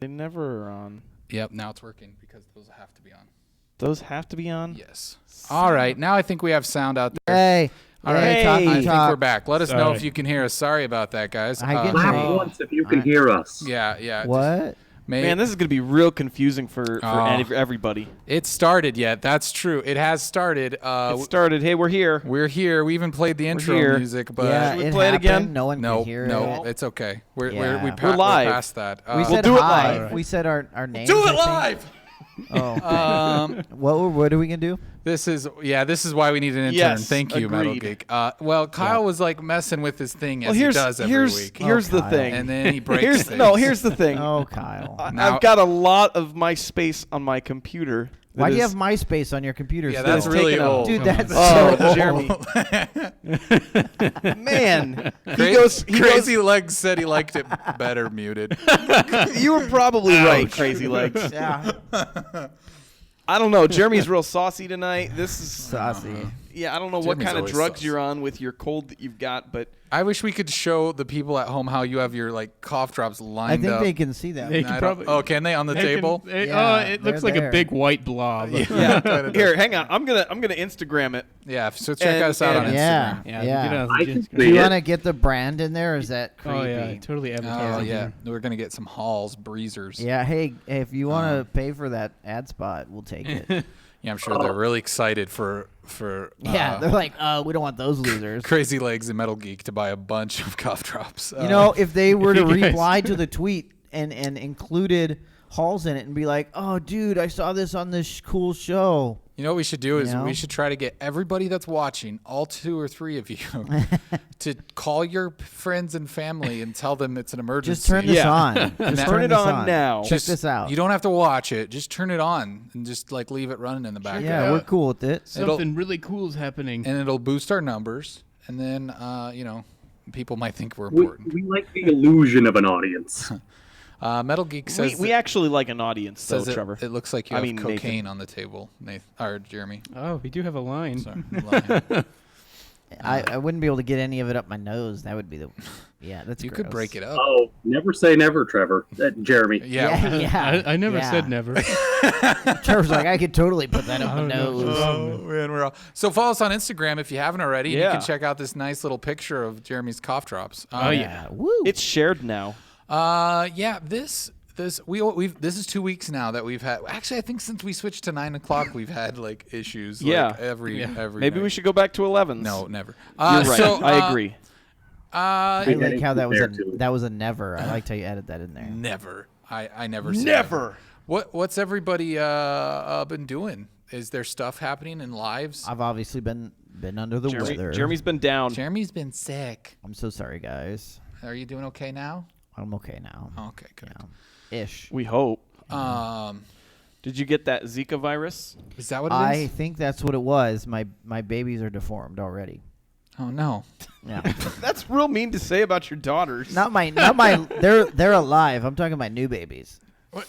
They never are on. Yep, now it's working because those have to be on. Those have to be on? Yes. All right, now I think we have sound out there. Hey. All right, Hey. I think we're back. Let us know Sorry. if you can hear us. Sorry about that, guys. I can Clap hear you. once if you can hear us. Yeah. What? Man, this is going to be real confusing for everybody. It started yet. That's true. It has started. It started. Hey, we're here. We're here. We even played the intro here. music, but Yeah, Should we it play it happened. again? No one no, can hear no, it. it's okay. We're Yeah. We're live. We're past that. We said do it hi. live. We said our names. do I it think. live. Oh. What are we gonna do? This is why we need an intern. Yes, Thank you, Metal agreed. Geek. Well, Kyle was like messing with his thing as he does every week, Here's the Kyle. thing. and then he breaks things. Here's the thing. Oh, Kyle. Now- I've got a lot of my space on my computer. Why do you is- have MySpace on your computer? Yeah, still? that's really taken up. old. Dude, Come that's on. Oh, so Jeremy. Man, he Crazy Legs said he liked it better muted. You were probably right, Crazy Legs. Yeah. I don't know. Jeremy's real saucy tonight. This is Saucy. Yeah, I don't know what Jeremy's kind of always drugs saucy. you're on with your cold that you've got, but I wish we could show the people at home how you have your like cough drops I lined think up. they can see that. They can probably. Oh, can they on the table? Yeah, it looks they're like there. a big white blob. yeah. Here, hang on. I'm gonna Instagram it. Yeah. So check And- us out on and- Instagram. Yeah. Get on I the can Discord. Do see you it. want to get the brand in there, or is that creepy? Oh yeah, totally Oh advertising. yeah, we're gonna get some Halls breezers. Yeah, hey, if you want to pay for that ad spot, we'll take it. Yeah, I'm sure they're really excited for Yeah, they're like, we don't want those losers. Crazy Legs and Metal Geek to buy a bunch of cough drops. You know, if they were to You guys- reply to the tweet and included Halls in it and be like, oh, dude, I saw this on this cool show. You know what we should do is You know? we should try to get everybody that's watching, all 2 or 3 of you, to call your friends and family and tell them it's an emergency. Just turn this Yeah. on. Just Turn it this on now. Check this out. You don't have to watch it. Just turn it on and just like leave it running in the background. Yeah, we're cool with it. Something really cool is happening. And it'll boost our numbers. And then, people might think we're important. We like the illusion of an audience. Metal Geek says We actually like an audience, though, says it, Trevor. it looks like you I have mean, cocaine Nathan. on the table, Nathan, or Jeremy. Oh, we do have a line. Sorry, I'm lying. I wouldn't be able to get any of it up my nose. That would be the. Yeah, that's. You could break it up. Oh, never say never, Trevor. Jeremy. Yeah. Yeah. I never said never. Trevor's like, I could totally put that up my Oh, no. nose. Oh, man, we're all... So follow us on Instagram if you haven't already. And Yeah. you can check out this nice little picture of Jeremy's cough drops. Oh, yeah. Woo. It's shared now. This is 2 weeks now that we've had. Actually, I think since we switched to 9 o'clock, we've had like issues. Yeah. Like, every Maybe night. we should go back to 11s. No, never. You're right. So, I agree. I like how that was There, too. a never. I liked how you added that in there. Never. I never. Said Never. What's everybody been doing? Is there stuff happening in lives? I've obviously been under the weather. Jeremy's been down. Jeremy's been sick. I'm so sorry, guys. Are you doing okay now? I'm okay now. Okay, good. Ish. We hope. Um, Did you get that Zika virus? is that what it I is? think that's what it was. My babies are deformed already. Oh no. Yeah. That's real mean to say about your daughters. not my. They're alive. I'm talking about new babies. What?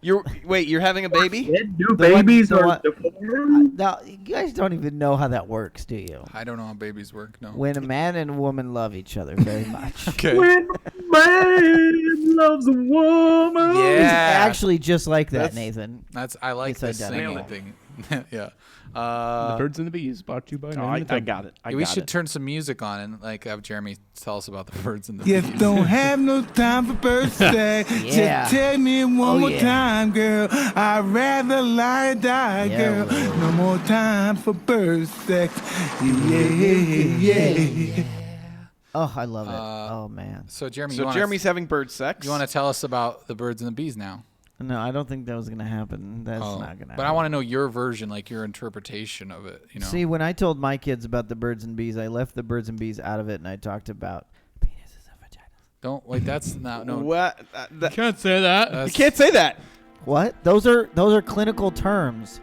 You're having a baby? Dead new The one- babies the are one- deformed? Now, you guys don't even know how that works, do you? I don't know how babies work. No. When a man and a woman love each other very much. Okay. When a man loves a woman. It's Yeah. actually just like that, That's- Nathan. I like It's this identical. singing thing. Yeah. The Birds and the Bees brought to you by No, I got it. We should turn some music on and like have Jeremy tell us about the birds and the Just bees. don't have no time for birthday. Yeah. Just tell me one Oh, more yeah. time, girl. I'd rather lie or die, Yeah, girl. Lord. No more time for birthday. Yeah. Oh, I love it. Oh man. So Jeremy, So Jeremy's having bird sex. you want to tell us about the birds and the bees now? No, I don't think that was gonna happen. That's Oh, not gonna happen. But I want to know your version, like your interpretation of it. You know. See, when I told my kids about the birds and bees, I left the birds and bees out of it, and I talked about penises and vaginas. Don't wait. That's not no. What? Can't say that. You That's, can't say that. What? Those are clinical terms.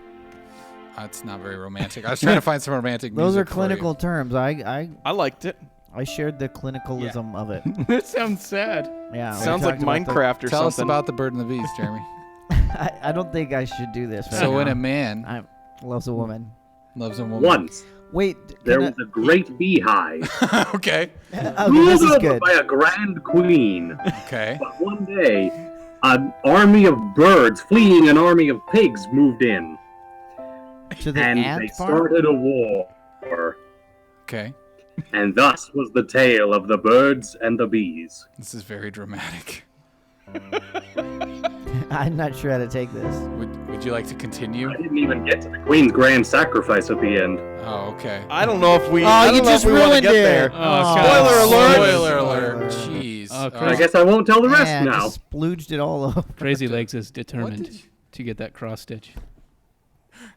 that's not very romantic. I was trying to find some romantic. Those are music for you. clinical terms. I liked it. shared the clinicalism of it. That sounds sad. Yeah. we Sounds like talked about the- Minecraft or Tell us something. about the bird and the bees, Jeremy. I don't think I should do this. Right So when now. a man I loves a woman. loves a woman. Once Wait. there can was a great beehive Okay. okay, this is ruled good. by a grand queen. Okay. But one day, an army of birds fleeing an army of pigs moved in, To the and ant they farm? started a war. Okay. And thus was the tale of the birds and the bees. This is very dramatic. I'm not sure how to take this. Would you like to continue? I didn't even get to the Queen's grand sacrifice at the end. Oh, okay. I don't know if we. Oh, I don't you know just if we want to ruined get it. there. Oh, Spoiler alert. Spoiler alert. Jeez. I guess I won't tell the rest Man, now. just splooged it all over. Crazy Legs is What determined did you- to get that cross stitch.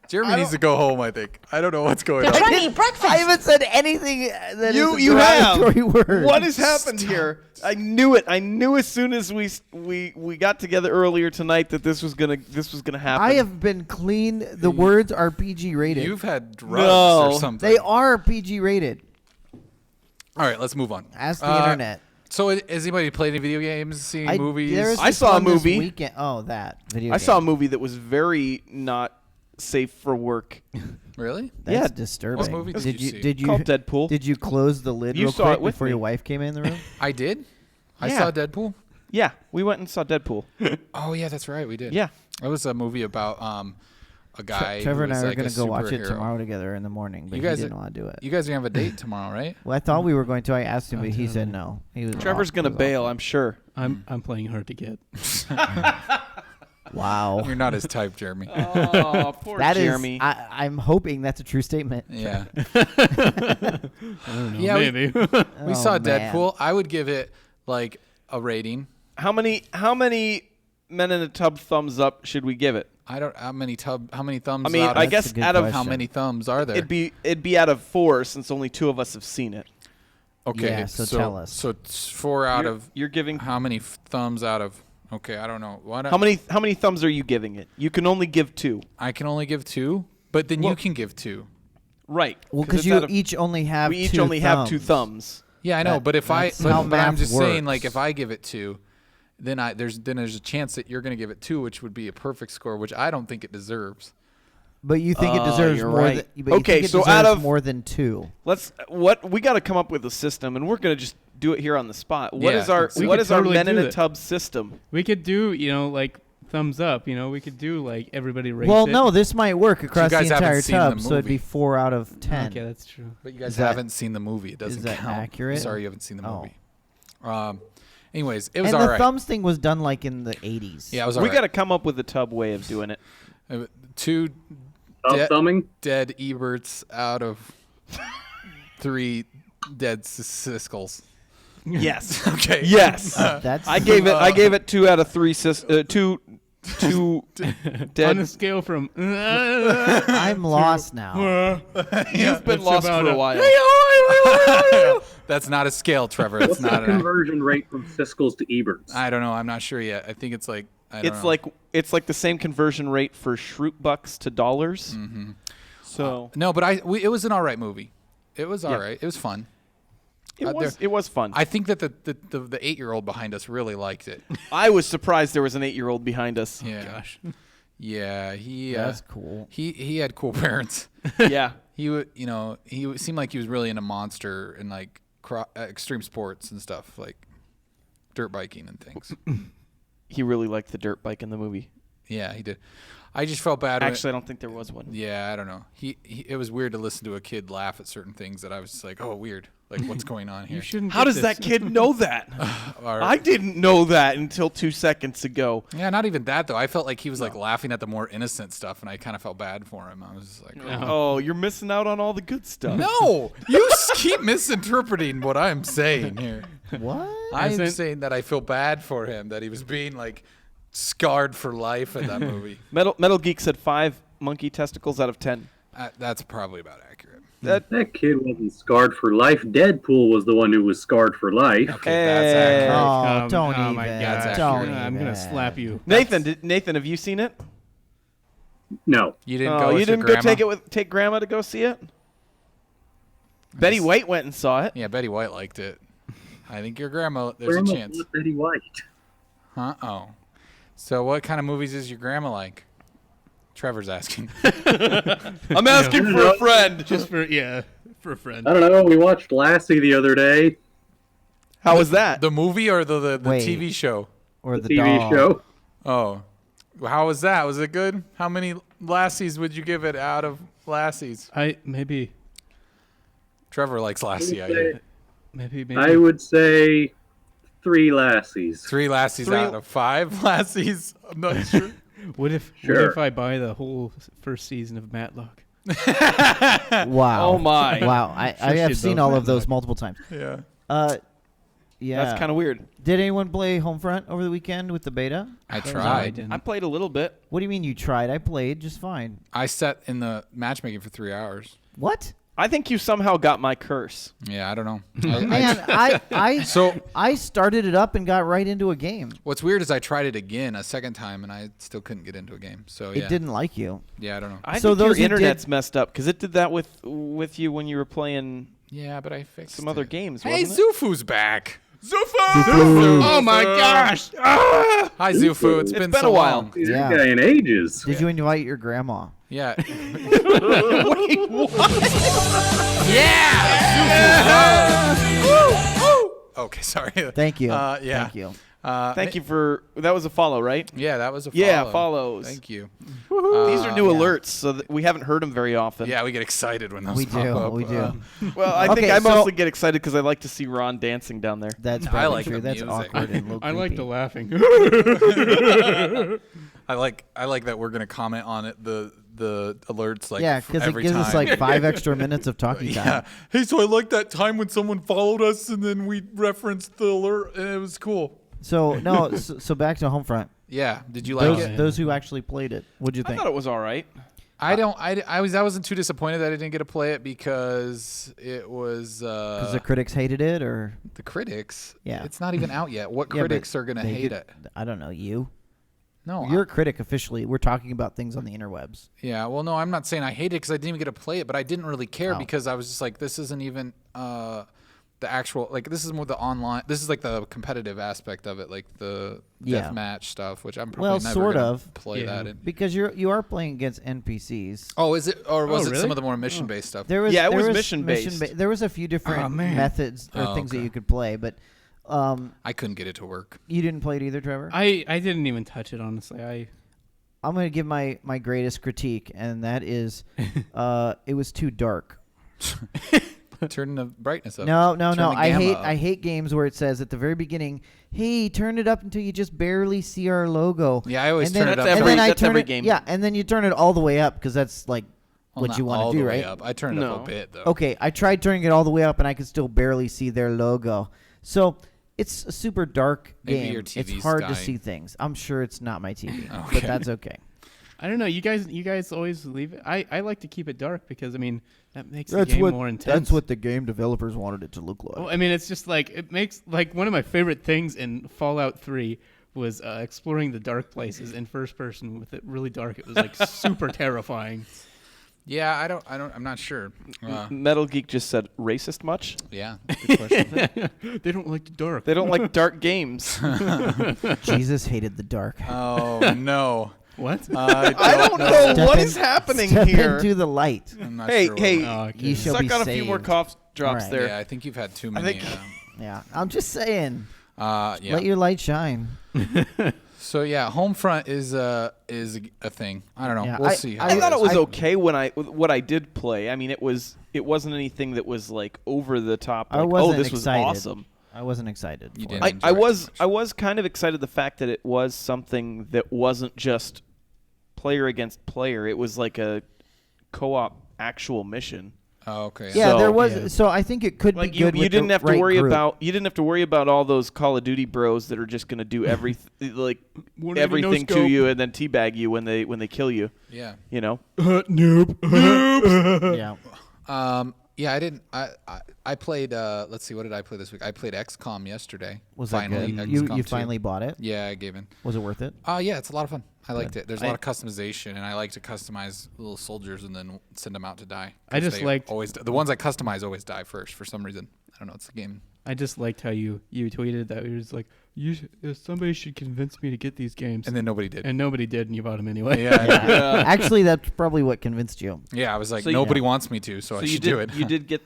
Jeremy needs to go home, I think. I don't know what's going They're on. trying to eat breakfast. I haven't said anything that You is a have. derogatory word. What has happened here? I knew it. I knew as soon as we got together earlier tonight that this was gonna happen. I have been clean. The words are PG rated. You've had drugs No. or something. They are PG rated. All right, let's move on. Ask the internet. So, has anybody played any video games, seen any movies? There's I this saw a one this movie. Weekend. Oh, that video. I game. saw a movie that was very not safe for work. Really? That's Yeah. disturbing. What movie did you see? Did you Called Deadpool. Did you close the lid You real saw quick it with before me. your wife came in the room? I did. I Yeah. saw Deadpool. Yeah, we went and saw Deadpool. Oh yeah, that's right. We did. Yeah. It was a movie about a guy. Trevor who and I was are like going a to go watch it superhero. tomorrow together in the morning, but You guys he didn't want to do it. You guys are gonna have a date tomorrow, right? Well, I thought we were going to. I asked him, but he said no. He was Trevor's gonna bail, I'm sure. I'm playing hard to get. Wow. You're not his type, Jeremy. Oh, poor That is. Jeremy. I'm hoping that's a true statement. Yeah. I don't know, Yeah, maybe. We Oh, saw man. Deadpool. I would give it like a rating. How many men in a tub thumbs up should we give it? I don't. How many thumbs? I mean, out I of, guess That's a good out of question. how many thumbs are there? it'd be out of 4 since only 2 of us have seen it. Okay. Yeah, so tell us. So it's 4 out of You're giving how many thumbs out of? Okay, I don't know. What? how many thumbs are you giving it? You can only give 2. I can only give 2, but then you can give 2. Right. Well, 'cause because it's you out of- each only have we each two only have 2 thumbs. Yeah, I know. That- But if I, that's how but I'm math just saying, like, works. if I give it 2, then there's a chance that you're going to give it 2, which would be a perfect score, which I don't think it deserves. But you think it deserves you're more right. than? But you Okay, think it so deserves out of- more than 2. We got to come up with a system, and we're gonna just do it here on the spot. What Yeah. is our We what could is our totally men in do a that. tub system? We could do, like, thumbs up. We could do, like, everybody rates Well, it. no, this might work across the guys haven't entire seen the tub, so it'd be movie. 4 out of 10. Okay, that's true. But you guys Is that- haven't seen the movie. It doesn't that count. accurate? Sorry, you haven't seen the Oh. movie. Anyways, it was And all the right. thumbs thing was done like in the 80s. Yeah, it was all We right. got to come up with a tub way of doing it. 2 Thumbing? dead Eberts out of 3 dead siscles. Yes. Okay. Yes. That's I gave it 2 out of 3 two On dead. a scale from... I'm lost now. You've been It's lost about for a a- while. That's not a scale, Trevor. It's What's the not an. conversion rate from Siskel's to Eberts? I don't know. I'm not sure yet. I think it's like. I don't It's know. it's like the same conversion rate for Shroot bucks to dollars. Mm-hmm. So No, but it was an all right movie. It was all right. It was fun. it was fun. I think that the 8-year-old behind us really liked it. I was surprised there was an 8-year-old behind us. Yeah. Gosh. Yeah. He. That's cool. He had cool parents. Yeah. He would. He seemed like he was really into monster and like extreme sports and stuff like dirt biking and things. He really liked the dirt bike in the movie. Yeah, he did. I just felt bad. Actually, I don't think there was one. Yeah, I don't know. It was weird to listen to a kid laugh at certain things that I was just like, oh, weird. Like, what's going on here? You shouldn't How get does this. that kid know that? Or- I didn't know that until 2 seconds ago. yeah, not even that though. I felt like he was like laughing at the more innocent stuff, and I kind of felt bad for him. I was just like, Oh, you're missing out on all the good stuff. no, you keep misinterpreting what I'm saying here. What? I'm Isn't- saying that I feel bad for him, that he was being like scarred for life in that movie. Metal Geek said 5 monkey testicles out of 10. That's probably about accurate. That kid wasn't scarred for life. Deadpool was the one who was scarred for life. Okay, that's accurate. Oh, don't oh even. my That's Don't accurate. I'm even. gonna slap you. Nathan, have you seen it? No. You didn't Oh, go. you with your didn't go grandma? take grandma to go see it? Betty White went and saw it. Yeah, Betty White liked it. I think your grandma. There's Grandma a chance. was Betty White. Huh? Oh. So what kind of movies is your grandma like? Trevor's asking. I'm asking for a friend. Just for a friend. I don't know. We watched Lassie the other day. How was that? The movie or the Wait. TV show? Or the TV dog. show. Oh, how was that? Was it good? How many lassies would you give it out of lassies? Maybe Trevor likes lassie. I hear. maybe I would say 3 lassies. 3 lassies out of 5 lassies. I'm not sure. What if I buy the whole first season of Matlock? Wow. Oh my. Wow. I have should seen both all have of those that. multiple times. Yeah. Yeah. That's kind of weird. Did anyone play Homefront over the weekend with the beta? I I tried. didn't. I played a little bit. What do you mean you tried? I played just fine. I sat in the matchmaking for 3 hours. What? I think you somehow got my curse. Yeah, I don't know. Man, So I started it up and got right into a game. what's weird is I tried it again a second time and I still couldn't get into a game. So yeah, It didn't like you. Yeah, I don't know. I So think those who your did- internet's messed up because it did that with you when you were playing Yeah, but I fixed some other it. games. Hey, Wasn't it? Zufu's back. Oh my gosh! Hi, Zufu. It's been been so a while. long. He's Yeah. a guy in ages. Did you invite your grandma? Yeah. Wait, what? Okay, sorry. Thank you. Yeah. Thank you. Thank you for that. Was a follow, right? Yeah, that was a follow. Yeah, follows. Thank you. These are new yeah. alerts, so that we haven't heard them very often. Yeah, we get excited when those We pop do. up. We do. Well, I think Okay, I so- mostly get excited because I like to see Ron dancing down there. That's I probably like true. the That's music. awkward and a little I like creepy. the laughing. I like that we're gonna comment on it the alerts like Yeah, because it every gives time. us like 5 extra minutes of talking time. Yeah. Hey, so I like that time when someone followed us and then we referenced the alert and it was cool. So no, so back to Homefront. Yeah. Did you like Those it? those who actually played it, what'd you I think? thought it was all right. I wasn't too disappointed that I didn't get to play it because it was Because the critics hated it, or the critics. Yeah. It's not even out yet. What Yeah, but critics are gonna they hate did- it? I don't know. You. No. You're a critic officially. We're talking about things on the interwebs. Yeah, well, no, I'm not saying I hate it because I didn't even get to play it, but I didn't really care Oh. because I was just like, this isn't even the actual, like, this is more the online, this is like the competitive aspect of it, like the Yeah. deathmatch stuff, which I'm probably Well, never sort gonna of. play Yeah. that in. Because you are playing against NPCs. Oh, is it, or was it really? some of the more mission-based stuff? There was Yeah, it there was was mission-based. There was a few different Oh, man. methods or Oh, things that okay. you could play, but I couldn't get it to work. you didn't play it either, Trevor. I didn't even touch it, honestly. I'm going to give my greatest critique, and that is it was too dark. Turn the brightness up. No. Turn the I gamma up. hate games where it says at the very beginning, "Hey, turn it up until you just barely see our logo." Yeah, I always And then- turn it up. That's and then I that's turn every it, game. Yeah, and then you turn it all the way up because that's like Well, what not you want all to do, the way right? up. I turned it up No. a bit, though. Okay, I tried turning it all the way up, and I could still barely see their logo. So it's a super dark Maybe game. your It's TV's hard to dying. see things. I'm sure it's not my TV, but Okay. that's okay. I don't know. You guys always leave it. I like to keep it dark because I mean that makes the game more intense. That's what the game developers wanted it to look like. Well, I mean, it's just like it makes like one of my favorite things in Fallout 3 was exploring the dark places in first person with it really dark. It was like super terrifying. Yeah, I'm not sure. Metal Geek just said racist much? Yeah, good question. They don't like the dark. They don't like dark games. Jesus hated the dark. Oh, no. What? I don't know Step what in- is happening Step here. into the light. I'm not Hey, sure. hey, Oh, okay. You shall suck be on a few more saved. cough drops Alright. there. Yeah, I think you've had too I many. think- Yeah, I'm just saying. Yeah. Let your light shine. So yeah, Homefront is a thing. I don't know. Yeah, We'll see. how I thought it was I- okay when what I did play. I mean, it wasn't anything that was like over the top. I Like, wasn't oh, this excited. was awesome. I wasn't excited. You for didn't. it. I enjoy it was too much. I was kind of excited the fact that it was something that wasn't just player against player. It was like a co-op actual mission. Oh, okay. Yeah, So- there was. Yeah. So I think it could Like be you, good. you with didn't the have to right worry group. about all those Call of Duty bros that are just going to do everything like Won't even everything no to scope. you and then teabag you when they kill you. Yeah. You know. Noob. Yeah. Yeah, I didn't. I played. Let's see. What did I play this week? I played XCOM yesterday. Was that finally, good? XCOM You 2. finally bought it. Yeah, I gave in. Was it worth it? Yeah, it's a lot of fun. I liked it. There's a lot of customization, and I like to customize little soldiers and then send them out to die. I 'Cause just they liked- always the ones I customize always die first for some reason. I don't know. It's the game. I just liked how you tweeted that. It was like, somebody should convince me to get these games. And then nobody did. And nobody did, and you bought them anyway. Yeah, Actually, that's probably what convinced you. yeah. I was like, So you- nobody wants me to, so I you should did do it. you did get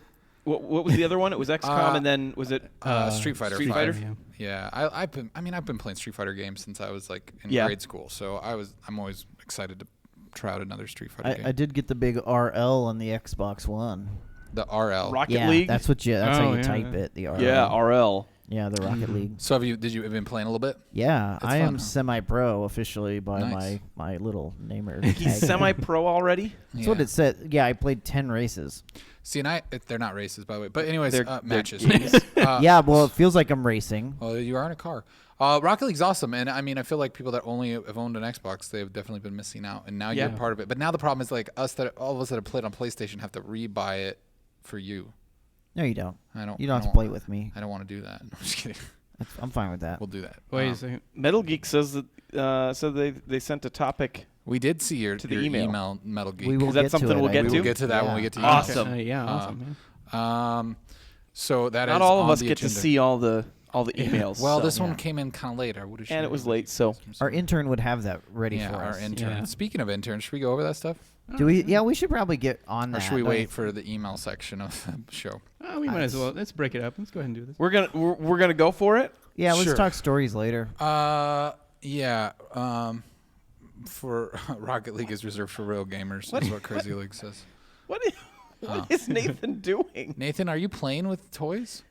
What was the other one? It was XCOM, and then was it Street Fighter. Street 5. Fighter? Yeah, I've been playing Street Fighter games since I was like in grade school. So I'm always excited to try out another Street Fighter game. I did get the big RL on the Xbox One. The RL. Rocket League? That's how you yeah, type yeah. it. The RL. Yeah, RL. Yeah, the Rocket League. So have you been playing a little bit? Yeah, It's I fun, am huh? semi-pro officially by Nice. my little namer. He's tag. semi-pro already? That's what it said. Yeah, I played 10 races. See, and they're not races, by the way. But anyways, They're matches. games. Yeah, well, it feels like I'm racing. Well, you are in a car. Rocket League's awesome, and I mean, I feel like people that only have owned an Xbox, they've definitely been missing out, and now you're Yeah. part of it. But now the problem is like all of us that have played on PlayStation have to re-buy it for you. No, you don't. I don't. You don't I have to play with me. I don't want to do that. No, I'm just kidding. I'm fine with that. We'll do that. Wait a second. Metal Geek says that so they sent a topic. We did see your the your email. Metal Geek. We will Is that get something to it. we'll get We to? will get to that when we get to Awesome. Yeah, awesome. Man. So that Not is all of on us the get to agenda. see all the emails. Well, so. this one came in kind of late. I would have. And it was late, so Our intern would have that ready Yeah, for our us. intern. Yeah. Speaking of interns, should we go over that stuff, Do we? Yeah, we should probably get on that. or should we don't you wait for the email section of the show? Oh, we might as well. Let's break it up. Let's go ahead and do this. we're gonna go for it. Yeah, let's Sure. talk stories later. Yeah. For Rocket League is reserved for real gamers. Is what Crazy League says. What is Nathan doing? Nathan, are you playing with toys?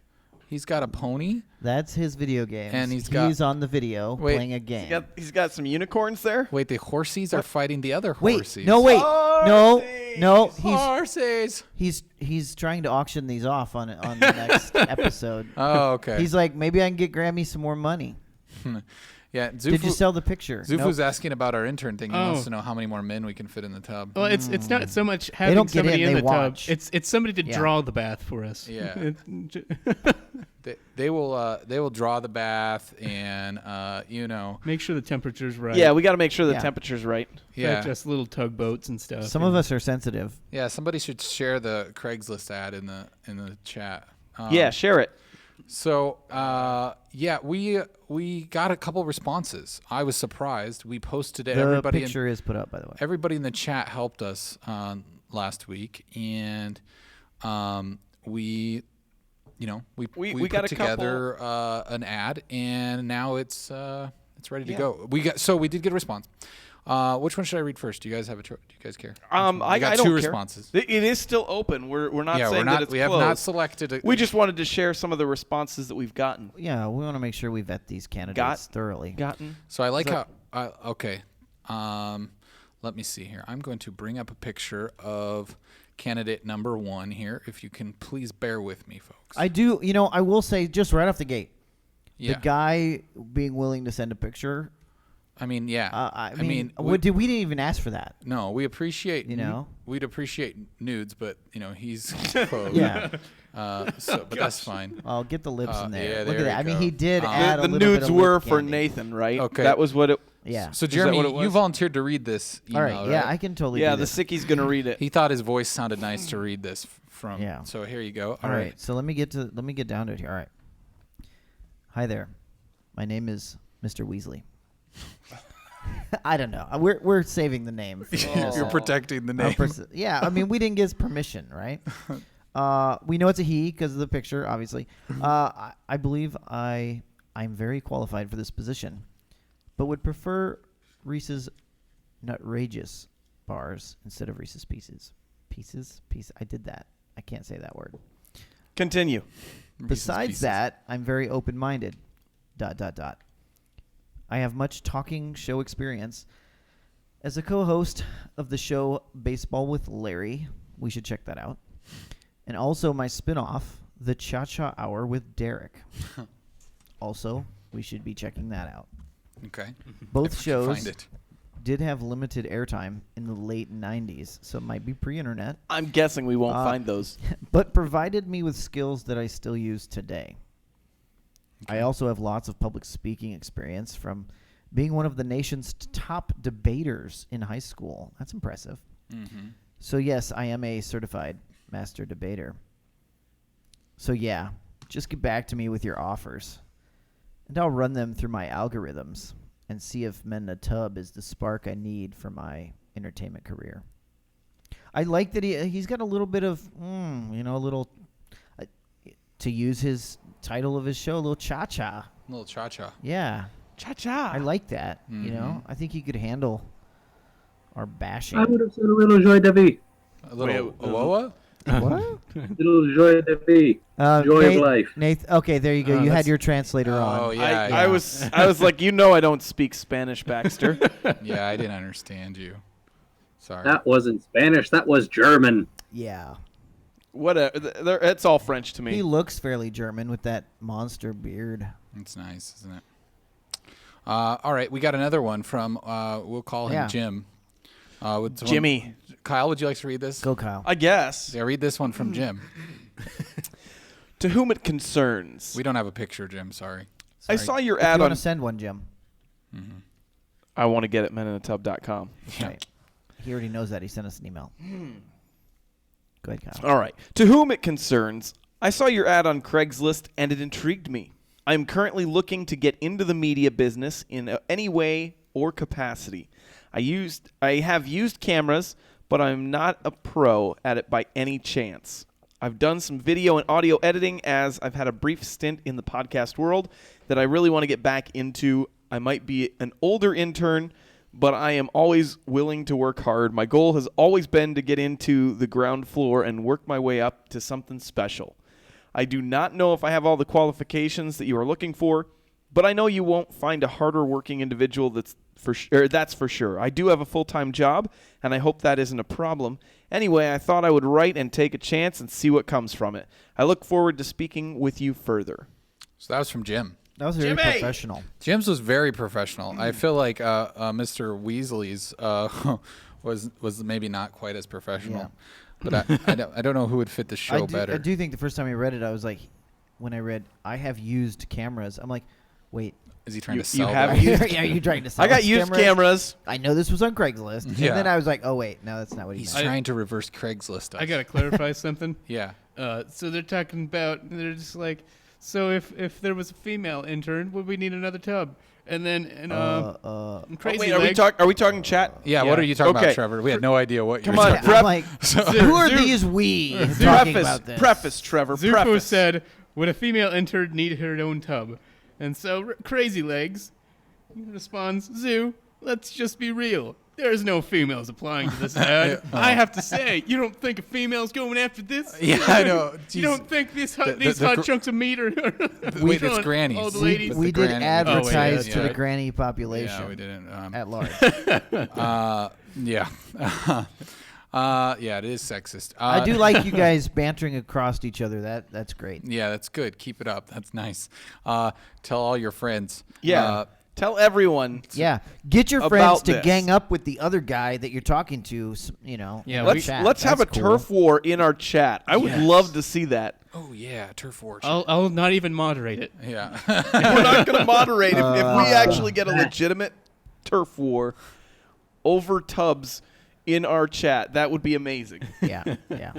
He's got a pony. That's his video game. And he's got- on the video Wait. playing a game. He's got some unicorns there. Wait, the horsies are fighting the other Wait, horsies. no, wait, no, no. Horsies. He's trying to auction these off on the next episode. Oh, okay. He's like, maybe I can get Grammy some more money. Yeah. Did you sell the picture? Zufu's Nope. asking about our intern thing. He Oh. wants to know how many more men we can fit in the tub. Well, it's not so much having don't get somebody in, in they the watch. tub. It's somebody to Yeah. draw the bath for us. Yeah. They will draw the bath and Make sure the temperature's right. Yeah, we got to make sure the Yeah. temperature's right. yeah. Just little tugboats and stuff. Some of us are sensitive. Yeah, somebody should share the Craigslist ad in the chat. Yeah, share it. So yeah, we got a couple responses. I was surprised. We posted it. The Everybody picture is put up, by the way. everybody in the chat helped us last week, and we We put got a together an ad, and now it's ready to Yeah. go. We did get a response. Which one should I read first? Do you guys have do you guys care? I got don't two care. responses. It is still open. We're not Yeah, saying that it's we have closed. not selected. We just wanted to share some of the responses that we've gotten. Yeah, we want to make sure we vet these candidates thoroughly. So I like Is how. Okay. Let me see here. I'm going to bring up a picture of candidate number 1 here. If you can please bear with me, folks. I do. I will say just right off the gate, yeah. the guy being willing to send a picture. I mean, yeah. I mean, we we didn't even ask for that. no, we appreciate. know? we'd appreciate nudes, but he's clothed. Yeah. But that's fine. I'll get the lips in there. yeah, Look there at that. I we mean, go. he did The add The a little bit nudes of were lip for candy. Nathan, right? Okay. That was what it. Yeah. So that Jeremy, what it was? you volunteered to read this email, All right. Yeah, right? I can totally. Yeah, do the this. sickie's gonna read it. He thought his voice sounded nice to read this from. Yeah. So here you go. All right. So let me get down to it here. All right. Hi there. My name is Mr. Weasley. I don't know. We're saving the name. For this. You're protecting the Our name. yeah, I mean, we didn't get his permission, right? We know it's a he because of the picture, obviously. I believe I'm very qualified for this position, but would prefer Reese's Nutrageous bars instead of Reese's Pieces. Pieces? I did that. I can't say that word. Continue. Besides Pieces. that, I'm very open-minded. ... I have much talking show experience. As a co-host of the show Baseball with Larry, we should check that out. And also my spin-off, The Cha-Cha Hour with Derek. Also, we should be checking that out. Okay. Both If we can shows find it. did have limited airtime in the late 90s, so it might be pre-internet, I'm guessing we won't find those. but provided me with skills that I still use today. I also have lots of public speaking experience from being one of the nation's top debaters in high school. That's impressive. Mm-hmm. So, yes, I am a certified master debater. So, yeah, just get back to me with your offers, and I'll run them through my algorithms and see if Men in a Tub is the spark I need for my entertainment career. I like that he's got a little bit of, a little... to use his title of his show, a little cha-cha. A little cha-cha. Yeah. Cha-cha. I like that. You know, I think he could handle our bashing. I would have said a little joy de vie. A little Wait, what? What? Little joy de vie. Joy of life. Nathan, okay, there you go. You had your translator on. Oh yeah, I was like, I don't speak Spanish, Baxter. yeah. I didn't understand you. Sorry. That wasn't Spanish. That was German. Yeah. It's all French to me. He looks fairly German with that monster beard. It's nice, isn't it? All right, we got another one from. We'll call him Jim. Jimmy. Kyle, would you like to read this? Go, Kyle. I guess. Yeah, read this one from Jim. To whom it concerns. We don't have a picture, Jim. Sorry. I saw your If ad you on. want to send one, Jim. I want to get it meninatub.com. Right. He already knows that. He sent us an email. Go ahead, Kyle. All right. To whom it concerns, I saw your ad on Craigslist and it intrigued me. I am currently looking to get into the media business in any way or capacity. I have used cameras, but I'm not a pro at it by any chance. I've done some video and audio editing as I've had a brief stint in the podcast world that I really want to get back into. I might be an older intern, but I am always willing to work hard. My goal has always been to get into the ground floor and work my way up to something special. I do not know if I have all the qualifications that you are looking for, but I know you won't find a harder working individual that's for sure. I do have a full-time job, and I hope that isn't a problem. Anyway, I thought I would write and take a chance and see what comes from it. I look forward to speaking with you further. So that was from Jim. That was very professional. Jim's was very professional. I feel like Mr. Weasley's was maybe not quite as professional. Yeah. But I don't know who would fit the show better. I do think the first time I read it, I was like, when I read, I have used cameras, I'm like, wait. Is he trying You- to sell you have them? used- Are you trying to sell I got us used cameras. I know this was on Craigslist. Yeah. And then I was like, oh, wait, no, that's not what he He's meant. trying to reverse Craigslist us. I gotta clarify something. Yeah. So they're talking about. They're just like, so if there was a female intern, would we need another tub? And then Crazy Wait, Legs. are we talking chat? Yeah, what are you talking Okay. about, Trevor? We had no idea what you Come were on, talking I'm prep- like, Zoo- who are Zoo- these we talking about this? Preface, Trevor. Zuko Preface. said, would a female intern need her own tub? And so Crazy Legs responds, Zoo, let's just be real. There's no females applying to this ad. I have to say, you don't think a female's going after this? Yeah, I know. You Jeez. don't think these hot the chunks of meat are Wait, it's on grannies. all the We- ladies? But We the did granny- advertise yeah, to the right. granny population Yeah, we didn't. at large. Yeah. Yeah, it is sexist. I do like you guys bantering across each other. That's great. Yeah, that's good. Keep it up. That's nice. Tell all your friends. Yeah. Tell everyone. Yeah, get your About friends to this. gang up with the other guy that you're talking to. You know, Yeah, in the we- chat. Let's have a That's cool. turf war in our chat. I would Yes. love to see that. Oh yeah, turf war. I'll not even moderate it. Yeah. We're not going to moderate if we actually get a legitimate turf war over tubs in our chat. That would be amazing. Yeah, yeah.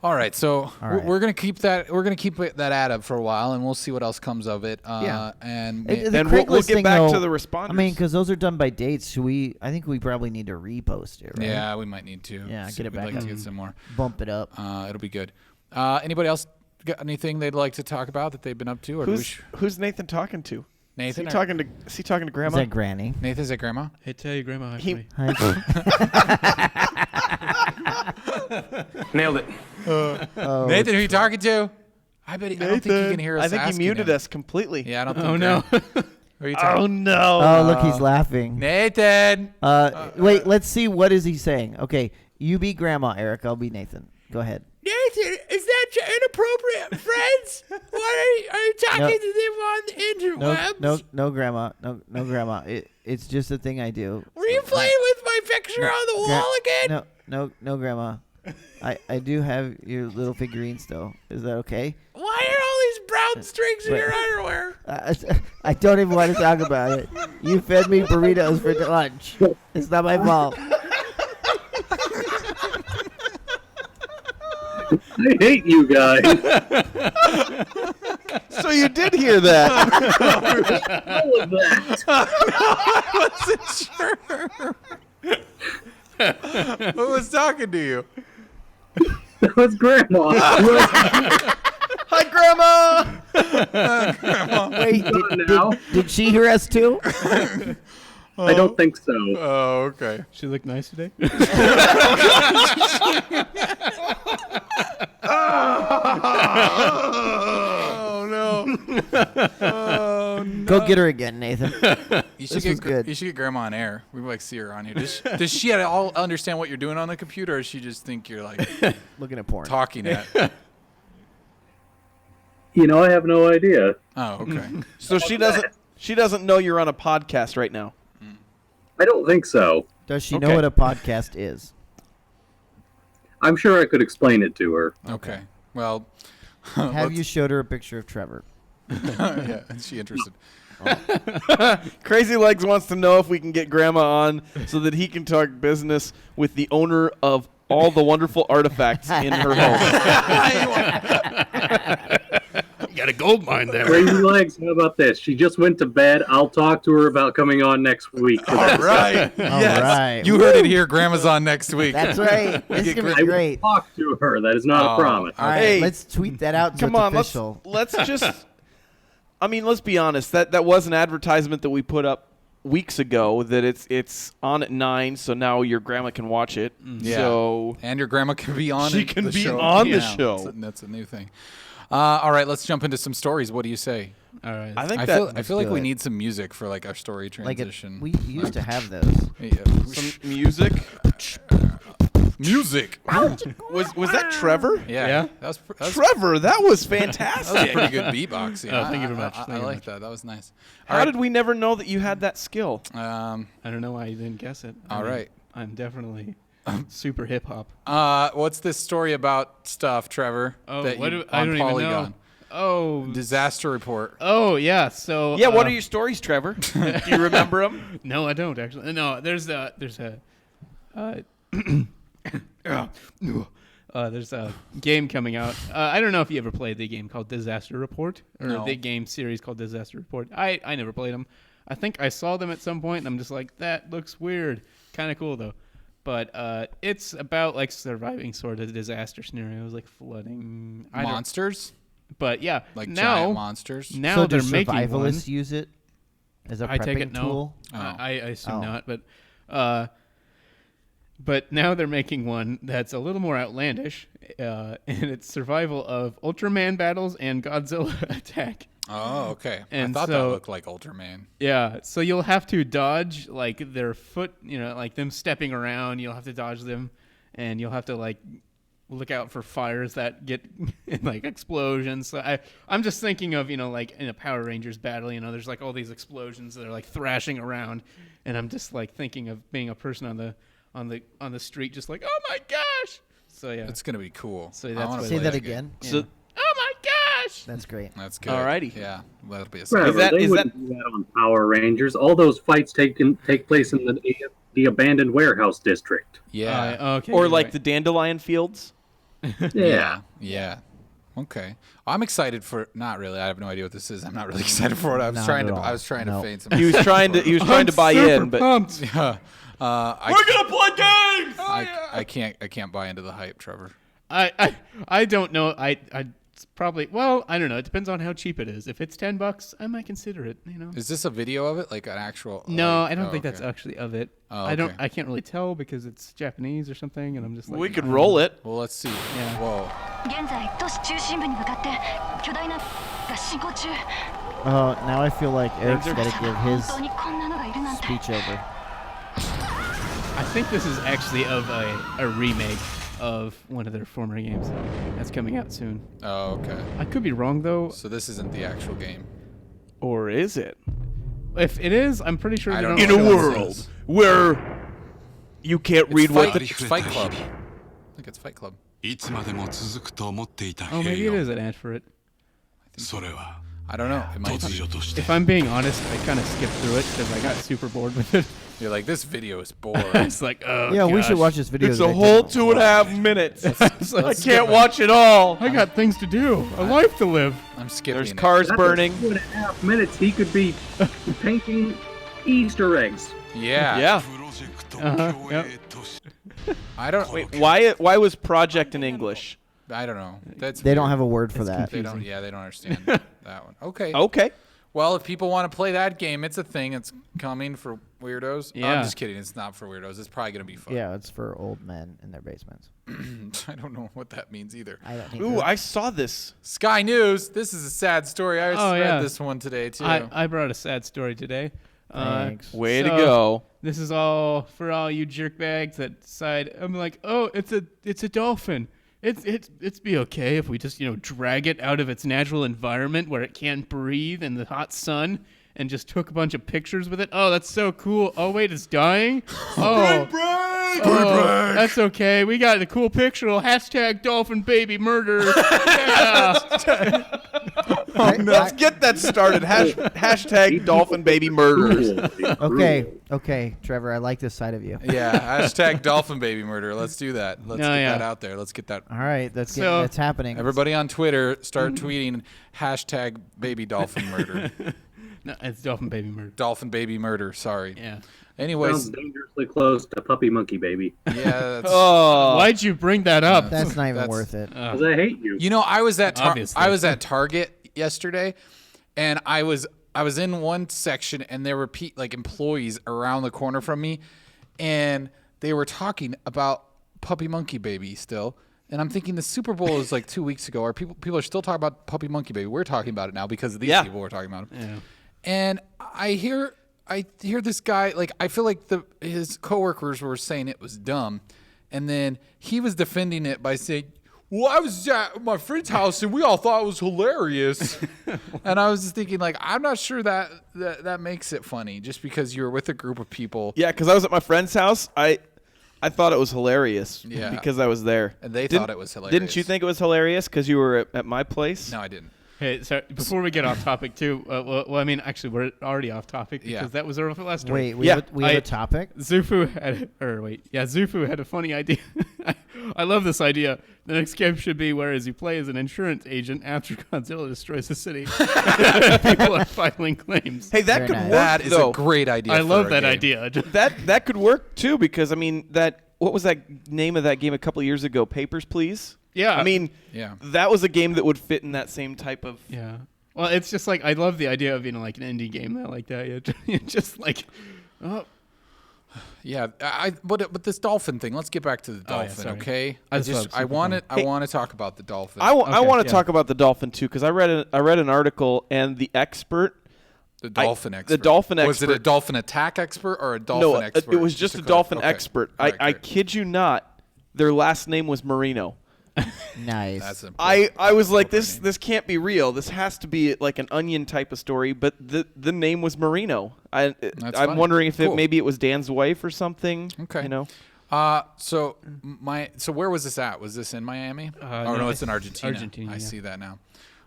All right, so All right. we're gonna keep that. We're gonna keep that ad up for a while, and we'll see what else comes of it. Yeah. And The Then we'll Craigslist get thing, back though, to the responders. I mean, because those are done by dates. I think we probably need to repost it, right? yeah, we might need to. Yeah, So get it we'd back like to up. get some more. Bump it up. It'll be good. Anybody else got anything they'd like to talk about that they've been up to? Or do we Who's Nathan talking to? Nathan? Is he talking to Is Grandma? that Granny? Nathan's at Grandma. Hey, tell your grandma hi He- for me. Nailed it. Oh, Nathan, who are you talking to? I bet. I don't think he can hear us. I think he asking muted him. us completely. Yeah, I don't think. Oh no. Who are you talking? Oh no. Oh, look, he's laughing. Nathan. Wait, let's see. What is he saying? Okay, you be Grandma, Eric. I'll be Nathan. Go ahead. Nathan, is that inappropriate, friends? What are you talking No. to them on the interwebs? No, Grandma. No, Grandma. It's just a thing I do. Were you playing with my picture on the wall again? No, Grandma. I do have your little figurines, though. Is that okay? Why are all these brown strings in Wait. your underwear? I don't even want to talk about it. You fed me burritos for lunch. It's not my fault. I hate you guys. So you did hear that. All of that. Who was talking to you? That was Grandma. Bye, Grandma. Wait, now. did she hear us too? I don't think so. Oh, okay. She look nice today. Oh no. Oh no. Go get her again, Nathan. You should This get was good. You should get Grandma on air. We like see her on here. Does she at all understand what you're doing on the computer, or does she just think you're like Looking at porn. talking at? I have no idea. Oh, okay. So she doesn't know you're on a podcast right now. I don't think so. Does she know Okay. what a podcast is? I'm sure I could explain it to her. Okay. Well, Have you showed her a picture of Trevor? yeah, is she interested? Crazy Legs wants to know if we can get Grandma on so that he can talk business with the owner of all the wonderful artifacts in her home. You got a gold mine there. Crazy Legs, how about this? She just went to bed. I'll talk to her about coming on next week. All right. All Yes. right. You heard it here. Grandma's on next week. That's right. This is Get gonna I be will great. talk to her. That is not Oh, a promise. All right, Hey. let's tweet that out. So Come it's on, official. let's just. I mean, let's be honest. That was an advertisement that we put up weeks ago. That it's on at 9, so now your grandma can watch it. Yeah. So And your grandma can be on She it- can the be show. on the Yeah, show. That's a new thing. All right, let's jump into some stories. What do you say? All right. I think I that feel like do we it. need some music for like our story Like transition. we used to have those. Yeah. some music Music. was that Trevor? Yeah. Yeah? That was Trevor, that was that was fantastic. pretty good beatboxing. Oh, thank you very much. I Thank you like much. that. That was nice. How did we never know that you had that skill? I don't know why you didn't guess it. All right. I'm definitely super hip hop. What's this story about stuff, Trevor? Oh, that what you, do, I on don't Polygon? even know. Oh, Disaster report. oh yeah. So Yeah, what are your stories, Trevor? Do you remember them? No, I don't actually. No, there's a there's a game coming out. I don't know if you ever played the game called Disaster Report or No. the game series called Disaster Report. I never played them. I think I saw them at some point, and I'm just like, that looks weird. Kind of cool though. But it's about like surviving sort of disaster scenarios, like flooding. I don't- Monsters? But yeah, Like now giant monsters? now So they're do making one. survivalists use it as a I prepping take it no. tool? Oh. I assume Oh. not, but now they're making one that's a little more outlandish, and it's survival of Ultraman battles and Godzilla attack. Oh, okay. And I thought that so- looked like Ultraman. Yeah, so you'll have to dodge like their foot, like them stepping around. You'll have to dodge them, and you'll have to like look out for fires that get like explosions. So I'm just thinking of like in a Power Rangers battle, there's like all these explosions that are like thrashing around, and I'm just like thinking of being a person on the street, just like, oh my gosh. So yeah, It's going to be cool. So I that's wanna what- Say play that game. again. So oh my gosh. That's great. That's good. Alrighty. Yeah, that'll be a Trevor, Is that- they is wouldn't do that on Power Rangers. All those fights take place in the abandoned warehouse district. Yeah. Okay. or you're like right. the dandelion fields? Yeah. Yeah. Okay. I'm excited for. Not really. I have no idea what this is. I'm not really excited for it. I was Not trying at to. all. I was trying No. to feign some. He was trying to buy in, but pumped. Yeah. I, gonna play games. I can't buy into the hype, Trevor. I don't know. It's probably, well, I don't know. It depends on how cheap it is. If it's $10, I might consider it. Is this a video of it, like an actual? No, like- I don't oh, think that's okay. actually of it. Oh, I don't. okay. I can't really tell because it's Japanese or something, and I'm just like. We could I don't roll know. it. Well, let's see. Yeah. Whoa. 現在都市中心部に向かって巨大なが進行中。 Now I feel like Eric's got to give 本 his 当にこんなのがいるなんて。 speech over. I think this is actually of a remake of one of their former games that's coming out soon. Oh, okay. I could be wrong though. So this isn't the actual game. Or is it? If it is, I'm pretty sure I they don't don't. know. In a what this world is. where you can't read what the It's Fight Club. I think it's Fight Club. いつまでも続くと思っていた Oh, maybe 平 it 穏 is an ad for it. それは I don't know. It might 突 be. 如として If I'm being honest, I kind of skipped through it because I got super bored with it. You're like, this video is boring. It's like, oh, Yeah, we should gosh. watch this video. It's that a I whole didn't 2.5 minutes. It's like, I can't watch it all. I got things to do, a life to live. I'm skipping There's it. cars That's burning. 2.5 minutes. He could be painting Easter eggs. Yeah. Yeah. プロジェクト Uh-huh, 共栄都市 I don't. Wait, why was project in English? I don't know. That's They don't weird. have a word for that. They don't. Yeah, they don't understand that one. Okay. Okay. Well, if people want to play that game, it's a thing. It's coming for weirdos. Yeah. I'm just kidding. It's not for weirdos. It's probably gonna be fun. Yeah, it's for old men in their basements. I don't know what that means either. I don't think Ooh, I saw this. Sky News. This is a sad story. I Oh, read yeah. this one today too. I brought a sad story today. Thanks. Way to So- go. This is all for all you jerkbags that decide. I'm like, oh, it's a dolphin. It's be okay if we just drag it out of its natural environment where it can't breathe in the hot sun and just took a bunch of pictures with it. Oh, that's so cool. Oh wait, it's dying. Oh, that's okay. We got a cool picture. Hashtag dolphin baby murder. Yeah. Let's get that started. Hashtag dolphin baby murders. Okay, Trevor, I like this side of you. Yeah. Hashtag dolphin baby murder. Let's do that. Let's No, get yeah. that out there. Let's get that. All right, that's happening. Everybody on Twitter, start tweeting hashtag baby dolphin murder. No, it's dolphin baby murder. Dolphin baby murder. Sorry. Yeah. Anyways, Sounds dangerously close to puppy monkey baby. yeah. That's, Oh. Why'd you bring that up? That's not even That's- worth it. Because I hate you. You know, I was at Obviously. I was at Target yesterday, and I was in one section, and there were employees around the corner from me, and they were talking about Puppy Monkey Baby still. And I'm thinking the Super Bowl is like 2 weeks ago. Are people are still talking about Puppy Monkey Baby? We're talking about it now because these people were talking about it. Yeah. And I hear this guy, like, I feel like his coworkers were saying it was dumb, and then he was defending it by saying, well, I was at my friend's house and we all thought it was hilarious. And I was just thinking, like, I'm not sure that makes it funny just because you're with a group of people. Yeah, because I was at my friend's house. I thought it was hilarious because I was there. And they thought it was hilarious. Didn't you think it was hilarious because you were at my place? No, I didn't. Hey, so before we get off topic too, well, I mean, actually, we're already off topic because Yeah. that was our last story. Wait, we have a topic? Zufu had a funny idea. I love this idea. The next game should be whereas you play as an insurance agent after Godzilla destroys the city. People are filing claims. Hey, that Very could nice. work. That is though. a great idea. I for love a that game. idea. That could work too because I mean what was that name of that game a couple of years ago? Papers, Please. Yeah. I mean, Yeah. that was a game that would fit in that same type of. Yeah. Well, it's just like I love the idea of like an indie game that like that. You're just like, oh, Yeah, but this dolphin thing. Let's get back to the Oh, yeah, dolphin, sorry. okay? I just thought it was I super want funny. to talk about the dolphin. I want to yeah. talk about the dolphin too because I read an article and the expert. the dolphin expert. The dolphin Was it a expert- dolphin attack expert or a dolphin No, expert? it was just a to dolphin clarify. Okay. expert. All right, I great. kid you not. Their last name was Marino. Nice. That's I was like, appropriate name. this can't be real. This has to be like an Onion type of story. But the name was Marino. I'm funny. wondering if Cool. maybe it was Dan's wife or something. Okay. You know. So where was this at? Was this in Miami? no, no, it's in Argentina. Argentina, I yeah. see that now.